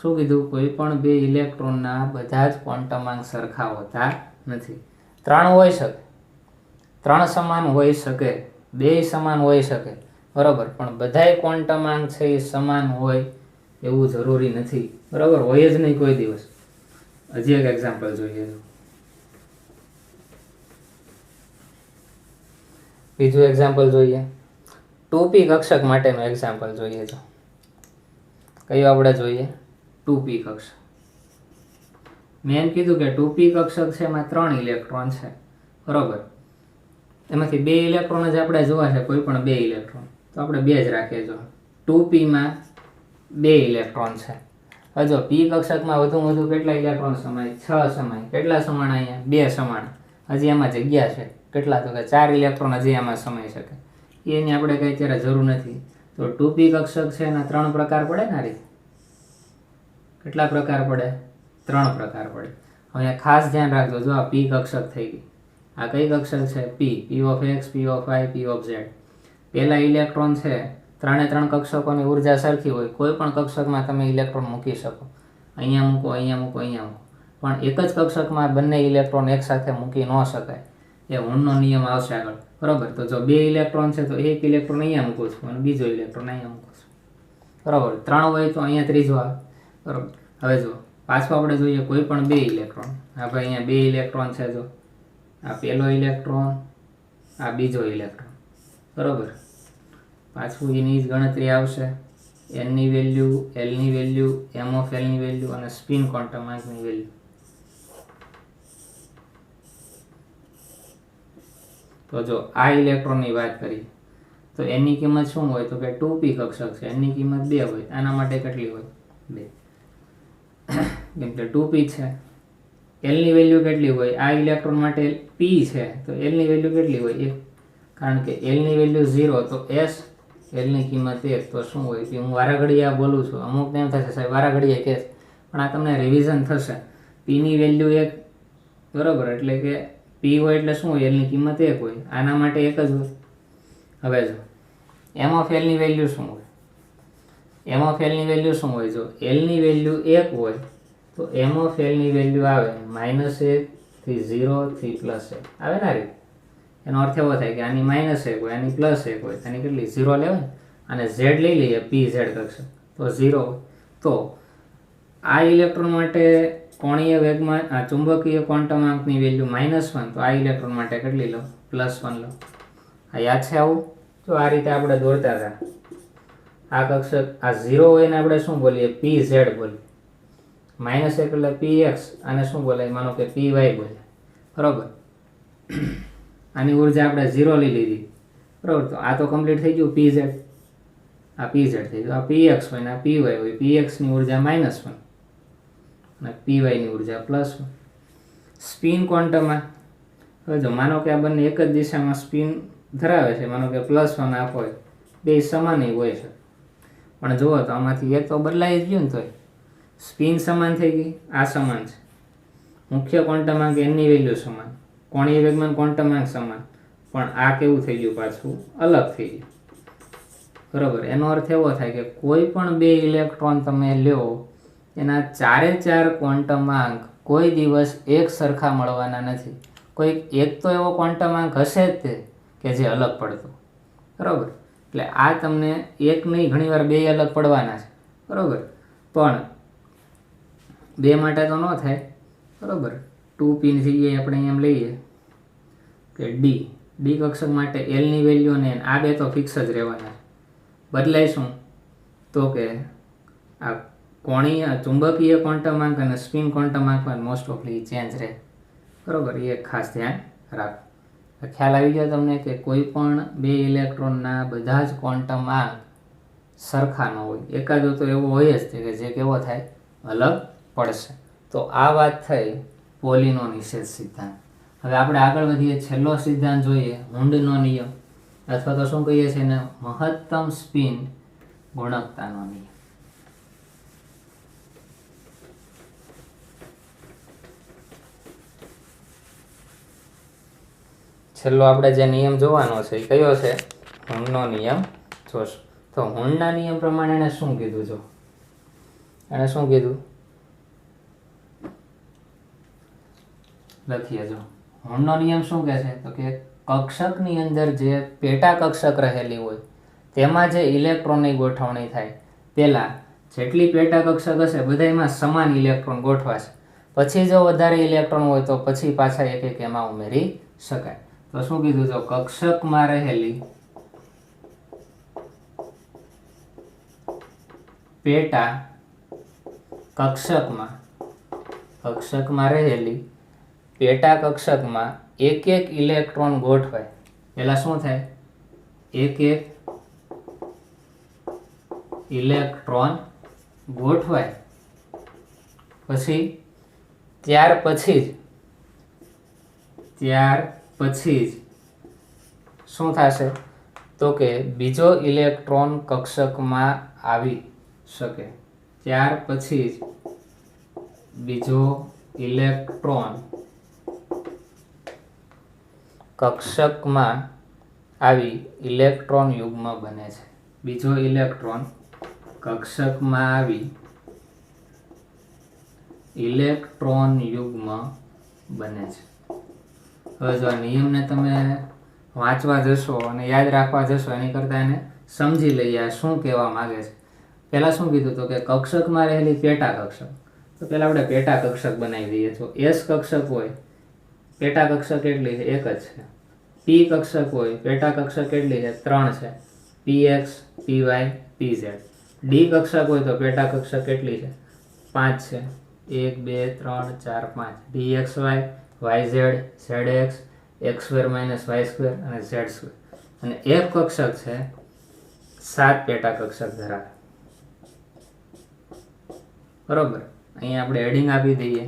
શું કીધું? કોઈ પણ બે ઇલેક્ટ્રોનના બધા જ ક્વોન્ટમાંક સરખા હોતા નથી. 3 હોઈ શકે, 3 સમાન હોઈ શકે, 2 સમાન હોઈ શકે, બરાબર. પણ બધાય ક્વોન્ટમાંક છે એ સમાન હોય એવું જરૂરી નથી, બરાબર. હોય જ નહીં કોઈ દિવસ. હજી એક એક્ઝામ્પલ જોઈએ. બીજું એક્ઝામ્પલ જોઈએ. 2p કક્ષક માટેનું એક્ઝામ્પલ જોઈએ. જો કયું આપણે જોઈએ? 2p કક્ષક. મેં એમ કીધું કે 2p કક્ષક છે એમાં 3 ઇલેક્ટ્રોન છે, બરોબર. એમાંથી 2 ઇલેક્ટ્રોન જ આપણે જોવા છે, કોઈ પણ 2 ઇલેક્ટ્રોન, તો આપણે 2 જ રાખીએ. જો 2p માં 2 ઇલેક્ટ્રોન છે. હવે જો p કક્ષકમાં વધુ કેટલા ઇલેક્ટ્રોન સમાય? 6 સમાય. કેટલા સમાણ? અહીંયા 2 સમાણ. હજી એમાં જગ્યા છે. કેટલા? તો કે 4 ઇલેક્ટ્રોન હજી આમાં સમાઈ શકે. એની આપણે કઈ અત્યારે જરૂર નથી. તો 2p કક્ષક છે એના 3 પ્રકાર પડે ને. આ રીતે કેટલા પ્રકાર પડે? 3 પ્રકાર પડે. હવે ખાસ ધ્યાન રાખજો. જો આ p કક્ષક થઈ ગઈ. આ કઈ કક્ષક છે? p of x, p of y, p of z. પહેલા ઇલેક્ટ્રોન છે, 3 કક્ષકોની ઉર્જા સરખી હોય. કોઈ પણ કક્ષકમાં તમે ઇલેક્ટ્રોન મૂકી શકો. અહીંયા મૂકો, અહીંયા મૂકો, અહીંયા મૂકો. પણ એક જ કક્ષકમાં બંને ઇલેક્ટ્રોન એકસાથે મૂકી ન શકાય. એ હુનનો નિયમ આવશે આગળ, બરાબર. તો જો 2 ઇલેક્ટ્રોન છે તો એક ઇલેક્ટ્રોન અહીંયા મૂકું છું અને બીજો ઇલેક્ટ્રોન અહીંયા મૂકું છું, બરાબર. 3 હોય તો અહીંયા ત્રીજો આવે, બરાબર. હવે જો પાછું આપણે જોઈએ કોઈ પણ બે ઇલેક્ટ્રોન. આ ભાઈ અહીંયા બે ઇલેક્ટ્રોન છે, જો આ પહેલો ઇલેક્ટ્રોન, આ બીજો ઇલેક્ટ્રોન, બરાબર. પાછું એની જ ગણતરી આવશે, એનની વેલ્યુ, એલની વેલ્યુ, એમ ઓફ એલની વેલ્યુ અને સ્પિન ક્વોન્ટમાંકની વેલ્યુ. તો જો આ ઇલેક્ટ્રોનની વાત કરીએ તો એની કિંમત શું હોય તો કે 2p કક્ષક છે, એની કિંમત 2 હોય. આના માટે કેટલી હોય? 2, કેમ કે 2p છે. એલની વેલ્યુ કેટલી હોય? આ ઇલેક્ટ્રોન માટે p છે તો એલની વેલ્યુ કેટલી હોય? 1, કારણ કે એલની વેલ્યુ 0 તો s, એલની કિંમત 1. તો શું હોય કે હું વારાઘડીએ આ બોલું છું, અમુક એમ થશે સાહેબ વારાઘડીએ કેસ, પણ આ તમને રિવિઝન થશે. p ની વેલ્યુ 1, બરાબર, એટલે કે p હોય એટલે શું હોય? એલની કિંમત 1 હોય. આના માટે 1 જ હોય. હવે જો એમ ઓફ એલની વેલ્યુ શું હોય? એમ ઓફ એલની વેલ્યુ શું હોય? જો એલની વેલ્યુ 1 હોય તો એમ ઓફ એલની વેલ્યુ આવે -1 થી 0 થી +1 આવે ને. રીતે એનો અર્થ એવો થાય કે આની -1 હોય, આની +1 હોય, આની કેટલી 0 લેવાય. અને z લઈ લઈએ, pz કક્ષક, તો 0. તો આ ઇલેક્ટ્રોન માટે કોણીય વેગમાન, આ ચુંબકીય ક્વોન્ટમાંકની વેલ્યુ -1, તો આ ઇલેક્ટ્રોન માટે કેટલી લો? +1 લો. આ યાદ છે આવું? તો આ રીતે આપણે દોરતા હતા. આ કક્ષક આ 0 હોય ને આપણે શું બોલીએ? pz બોલીએ. -1 એટલે px, અને શું બોલાય? માનો કે py બોલે, બરાબર. આની ઉર્જા આપણે 0 લઈ લીધી, બરાબર. તો આ તો કમ્પ્લીટ થઈ ગયું pz, આ pz થઈ ગયું. આ px હોય ને આ py હોય. px ની ઉર્જા -1 અને py ની ઉર્જા +1. સ્પિન ક્વોન્ટમમાં હવે જો માનો કે આ બંને એક જ દિશામાં સ્પિન ધરાવે છે, માનો કે +1 આપો હોય, બે સમાન હોય છે, પણ જુઓ તો આમાંથી એક તો બદલાઈ જ ગયું ને, તોય સ્પિન સમાન થઈ ગઈ, આ સમાન છે. મુખ્ય ક્વોન્ટમાંક એની વેલ્યુ સમાન, કોણીય વેગમાન ક્વોન્ટમાંક સમાન, પણ આ કેવું થઈ ગયું? પાછું અલગ થઈ ગયું, બરાબર. એનો અર્થ એવો થાય કે કોઈ પણ બે ઇલેક્ટ્રોન તમે લ્યો, એના 4 ક્વોન્ટમાંક કોઈ દિવસ એક સરખા મળવાના નથી. કોઈ એક તો એવો ક્વોન્ટમાંક હશે જ તે કે જે અલગ પડતો, બરાબર. એટલે આ તમને એક નહીં, ઘણીવાર બે અલગ પડવાના છે, બરાબર. પણ બે માટે તો ન થાય, બરાબર. 2p ની જગ્યાએ આપણે એમ લઈએ કે ડી કક્ષક માટે એલની વેલ્યુ ને આ બે તો ફિક્સ જ રહેવાના. બદલાય શું તો કે આ કોણીય ચુંબકીય ક્વોન્ટમાંક અને સ્પિન ક્વોન્ટમાંકમાં મોસ્ટ ઓફલી ચેન્જ રહે, બરાબર. એ ખાસ ધ્યાન રાખો. ખ્યાલ આવી ગયો તમને કે કોઈ પણ બે ઇલેક્ટ્રોનના બધા જ ક્વોન્ટમાંક સરખા ન હોય, એકાદો તો એવો હોય જ કે જે કેવો થાય? અલગ પડશે. તો આ વાત થઈ પોલીનો નિષેધ સિદ્ધાંત. હવે આપણે આગળ વધીએ, છેલ્લો સિદ્ધાંત જોઈએ, હુન્ડનો નિયમ, અથવા તો શું કહીએ છીએ એને? મહત્તમ સ્પિન ગુણકતાનો નિયમ. છેલ્લો આપણે જે નિયમ જોવાનો છે એ કયો છે? હુન્ડનો નિયમ જોશું. તો હુન્ડના નિયમ પ્રમાણે એને શું કીધું? જો એને શું કીધું લખીએ. જો હુન્ડનો નિયમ શું કહે છે તો કે કક્ષકની અંદર જે પેટા કક્ષક રહેલી હોય તેમાં જે ઇલેક્ટ્રોનની ગોઠવણી થાય, પહેલાં જેટલી પેટા કક્ષક હશે બધામાં સમાન ઇલેક્ટ્રોન ગોઠવાશે. પછી જો વધારે ઇલેક્ટ્રોન હોય તો પછી પાછા એક એક એમાં ઉમેરી શકાય. તો શું કીધું? જો કક્ષકમાં રહેલી પેટા કક્ષકમાં રહેલી પેટા કક્ષકમાં એક એક ઇલેક્ટ્રોન ગોઠવાય. પહેલા શું થાય? એક એક ઇલેક્ટ્રોન ગોઠવાય, પછી ત્યાર પછી જ શું થશે તો કે બીજો ઇલેક્ટ્રોન કક્ષકમાં આવી શકે. ત્યાર પછી જ બીજો ઇલેક્ટ્રોન કક્ષકમાં આવી ઇલેક્ટ્રોન યુગ્મ બને છે. બીજો ઇલેક્ટ્રોન કક્ષકમાં આવી ઇલેક્ટ્રોન યુગ્મ બને છે. હવે જો આ નિયમને તમે વાંચવા જશો અને યાદ રાખવા જશો એની કરતાં એને સમજી લઈએ આ શું કહેવા માગે છે. પહેલાં શું કીધું તો કે કક્ષકમાં રહેલી પેટા કક્ષક, તો પહેલાં આપણે પેટા કક્ષક બનાવી દઈએ. તો એસ કક્ષક હોય પેટા કક્ષક કેટલી છે? એક જ છે. પી કક્ષક હોય પેટા કક્ષક કેટલી છે? 3 છે. px py pz. ડી કક્ષક હોય તો પેટા કક્ષક કેટલી છે? 5 છે. 1 2 3 4 5. dxy yz zx x2 - y2 અને z2. અને એફ કક્ષક છે 7 પેટા કક્ષક ધરાવે. બરોબર. અહીંયા આપણે હેડિંગ આપી દઈએ.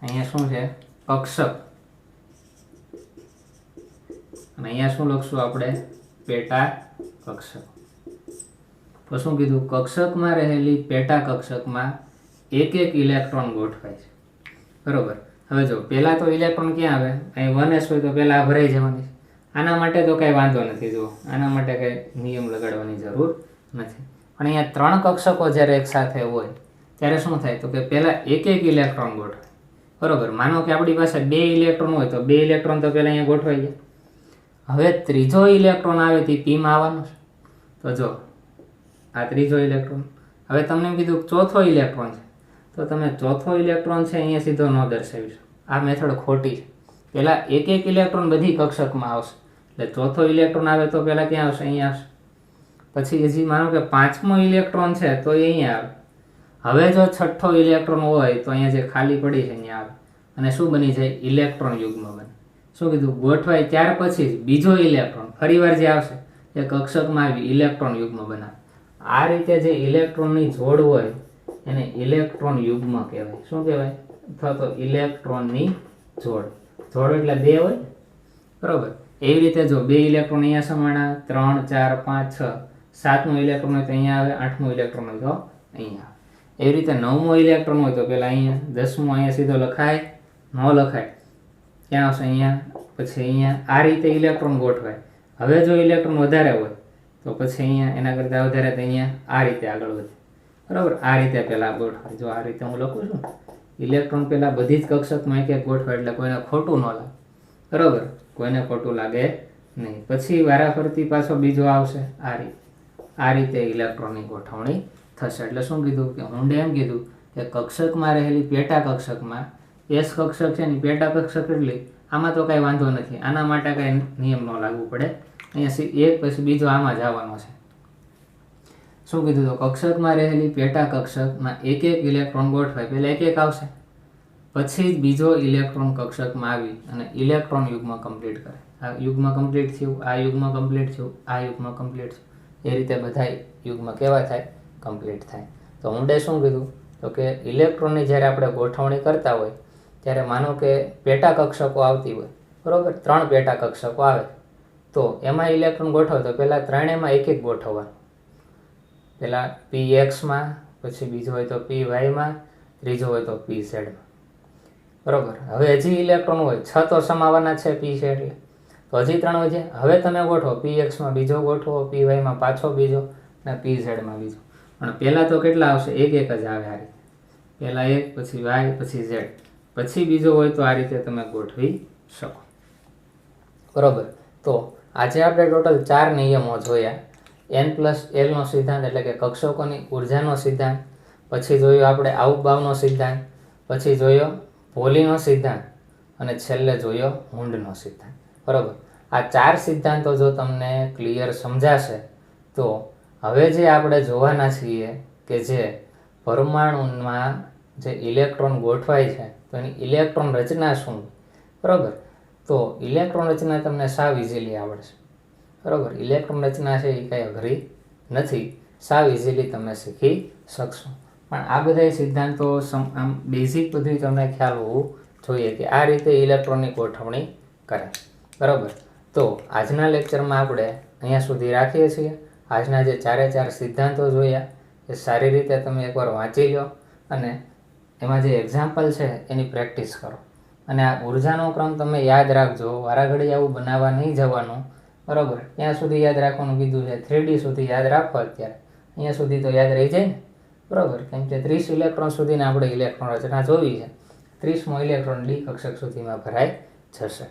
અહીંયા શું છે? કક્ષક. અને અહીંયા શું લખશું આપણે? પેટા કક્ષક. તો શું કીધું? કક્ષકમાં રહેલી પેટા કક્ષકમાં એક ઇલેક્ટ્રોન ગોઠવાય છે. બરોબર. હવે જો પહેલા તો ઇલેક્ટ્રોન ક્યાં આવે? અહીં 1s હોય તો પહેલા ભરાઈ જવાની છે. આના માટે તો કઈ વાંધો નથી. જુઓ, આના માટે કઈ નિયમ લગાડવાની જરૂર નથી. પણ અહીંયા 3 કક્ષકો જ્યારે એક સાથે હોય ત્યારે શું થાય? તો કે પહેલા એક ઇલેક્ટ્રોન ગોઠવાય. બરોબર. માનો કે આપણી પાસે 2 ઇલેક્ટ્રોન હોય તો 2 ઇલેક્ટ્રોન તો પહેલા અહીંયા ગોઠવાઈ જાય. હવે ત્રીજો ઇલેક્ટ્રોન આવે તે પીમાં આવવાનો છે. તો જો આ ત્રીજો ઇલેક્ટ્રોન. હવે તમને એમ કીધું ચોથો ઇલેક્ટ્રોન છે, તો તમે ચોથો ઇલેક્ટ્રોન છે અહીંયા સીધો ન દર્શાવી શકો. આ મેથડ ખોટી છે. પહેલાં એક ઇલેક્ટ્રોન બધી કક્ષકમાં આવશે. એટલે ચોથો ઇલેક્ટ્રોન આવે તો પહેલાં ક્યાં આવશે? અહીંયા આવશે. પછી હજી માનો કે 5મો ઇલેક્ટ્રોન છે તો એ અહીંયા આવે. હવે જો છઠ્ઠો ઇલેક્ટ્રોન હોય તો અહીંયા જે ખાલી પડી છે અહીંયા આવે. અને શું બની જાય? ઇલેક્ટ્રોન યુગ્મ બને. શું કીધું? ગોઠવાય ત્યાર પછી જ બીજો ઇલેક્ટ્રોન ફરીવાર જે આવશે એ કક્ષકમાં આવી ઇલેક્ટ્રોન યુગ્મ બનાવે. આ રીતે જે ઇલેક્ટ્રોનની જોડ હોય એને ઇલેક્ટ્રોન યુગ્મ કહેવાય. શું કહેવાય? અથવા તો ઇલેક્ટ્રોનની જોડ. જોડ એટલે 2 હોય. બરોબર. એવી રીતે જો 2 ઇલેક્ટ્રોન અહીંયા સમાણા, 3 4 5 6, 7મો ઇલેક્ટ્રોન હોય તો અહીંયા આવે, 8મો ઇલેક્ટ્રોન હોય તો અહીંયા આવે. એવી રીતે 9મો ઇલેક્ટ્રોન હોય તો પહેલા અહીંયા, 10મો અહીંયા સીધો લખાય? ન લખાય. ક્યાં આવશે? અહીંયા. પછી અહીંયા. આ રીતે ઇલેક્ટ્રોન ગોઠવાય. હવે જો ઇલેક્ટ્રોન વધારે હોય તો પછી અહીંયા એના કરતાં વધારે તો અહીંયા આ રીતે આગળ વધે. બરાબર. આ રીતે પહેલાં ગોઠવાય. જો આ રીતે હું લખું છું, ઇલેક્ટ્રોન પહેલાં બધી જ કક્ષકમાં એક ગોઠવાય એટલે કોઈને ખોટું ન લાગે. બરાબર. કોઈને ખોટું લાગે નહીં. પછી વારાફરતી પાછો બીજો આવશે. આ રીતે ઇલેક્ટ્રોનની ગોઠવણી થશે. એટલે શું કીધું? કે ઊંડે એમ કીધું કે કક્ષકમાં રહેલી પેટા કક્ષકમાં એસ કક્ષક છે ને પેટા કક્ષક એટલી, આમાં તો કાંઈ વાંધો નથી. આના માટે કાંઈ નિયમ ન લાગવું પડે. અહીંયા એક પછી બીજો આમાં જ આવવાનો છે. શું કીધું? તો કક્ષકમાં રહેલી પેટા કક્ષકમાં એક ઇલેક્ટ્રોન ગોઠવાય. પહેલાં એક આવશે, પછી જ બીજો ઇલેક્ટ્રોન કક્ષકમાં આવી અને ઇલેક્ટ્રોન યુગ્મ કમ્પ્લીટ કરે. આ યુગ્મ કમ્પ્લીટ થયું, આ યુગ્મ કમ્પ્લીટ થયું, આ યુગ્મ કમ્પ્લીટ થયું. એ રીતે બધા યુગ્મ કેવા થાય? કમ્પ્લીટ થાય. તો ઊંડે શું કીધું? તો કે ઇલેક્ટ્રોનની જ્યારે આપણે ગોઠવણી કરતા હોય ત્યારે માનો કે પેટા કક્ષકો આવતી હોય. બરાબર. 3 પેટા કક્ષકો આવે તો એમાં ઇલેક્ટ્રોન ગોઠવે તો પહેલાં ત્રણેયમાં એક ગોઠવવાનું. પહેલાં pxમાં, પછી બીજો હોય તો pyમાં, ત્રીજો હોય તો pzમાં. બરાબર. હવે હજી ઇલેક્ટ્રોન હોય 6 તો સમાવાના છે p છે એટલે, તો હજી 3 હોય છે. હવે તમે ગોઠવો pxમાં બીજો ગોઠવો, pyમાં પાછો બીજો અને pzમાં બીજો. પણ પહેલાં તો કેટલા આવશે? એક જ આવે. આ રીતે પહેલાં 1, પછી y, પછી z, પછી બીજો હોય તો આ રીતે તમે ગોઠવી શકો. બરાબર. તો આજે આપણે ટોટલ 4 નિયમો જોયા. n+l સિદ્ધાંત એટલે કે કક્ષકોની ઉર્જાનો સિદ્ધાંત, પછી જોયો આપણે આઉટબાવનો સિદ્ધાંત, પછી જોયો પોલીનો સિદ્ધાંત અને છેલ્લે જોયો હુન્ડનો સિદ્ધાંત. બરાબર. આ 4 સિદ્ધાંતો જો તમને ક્લિયર સમજાશે તો હવે જે આપણે જોવાના છીએ કે જે પરમાણુમાં જે ઇલેક્ટ્રોન ગોઠવાય છે તો એની ઇલેક્ટ્રોન રચના શું? બરાબર. તો ઇલેક્ટ્રોન રચના તમને સાવ ઇઝીલી આવડશે. બરાબર. ઇલેક્ટ્રોન રચના છે એ કંઈ અઘરી નથી. સાવ ઇઝીલી તમે શીખી શકશો. પણ આ બધા સિદ્ધાંતો આમ બેઝિક બધું તમને ખ્યાલ હોવું જોઈએ કે આ રીતે ઇલેક્ટ્રોનની ગોઠવણી કરે. બરાબર. તો આજના લેક્ચરમાં આપણે અહીંયા સુધી રાખીએ છીએ. આજના જે 4 સિદ્ધાંતો જોયા એ સારી રીતે તમે એકવાર વાંચી લો અને એમાં જે એક્ઝામ્પલ છે એની પ્રેક્ટિસ કરો. અને આ ઉર્જાનો ક્રમ તમે યાદ રાખજો. વારાઘડી આવું બનાવવા નહીં જવાનું. બરાબર. ત્યાં સુધી યાદ રાખવાનું કીધું છે. 3D સુધી યાદ રાખો. અત્યારે અહીંયા સુધી તો યાદ રહી જાય ને. બરાબર. કેમ કે 30 ઇલેક્ટ્રોન સુધીને આપણે ઇલેક્ટ્રોન રચના જોવી છે. 30મો ઇલેક્ટ્રોન ડી કક્ષક સુધીમાં ભરાઈ જશે.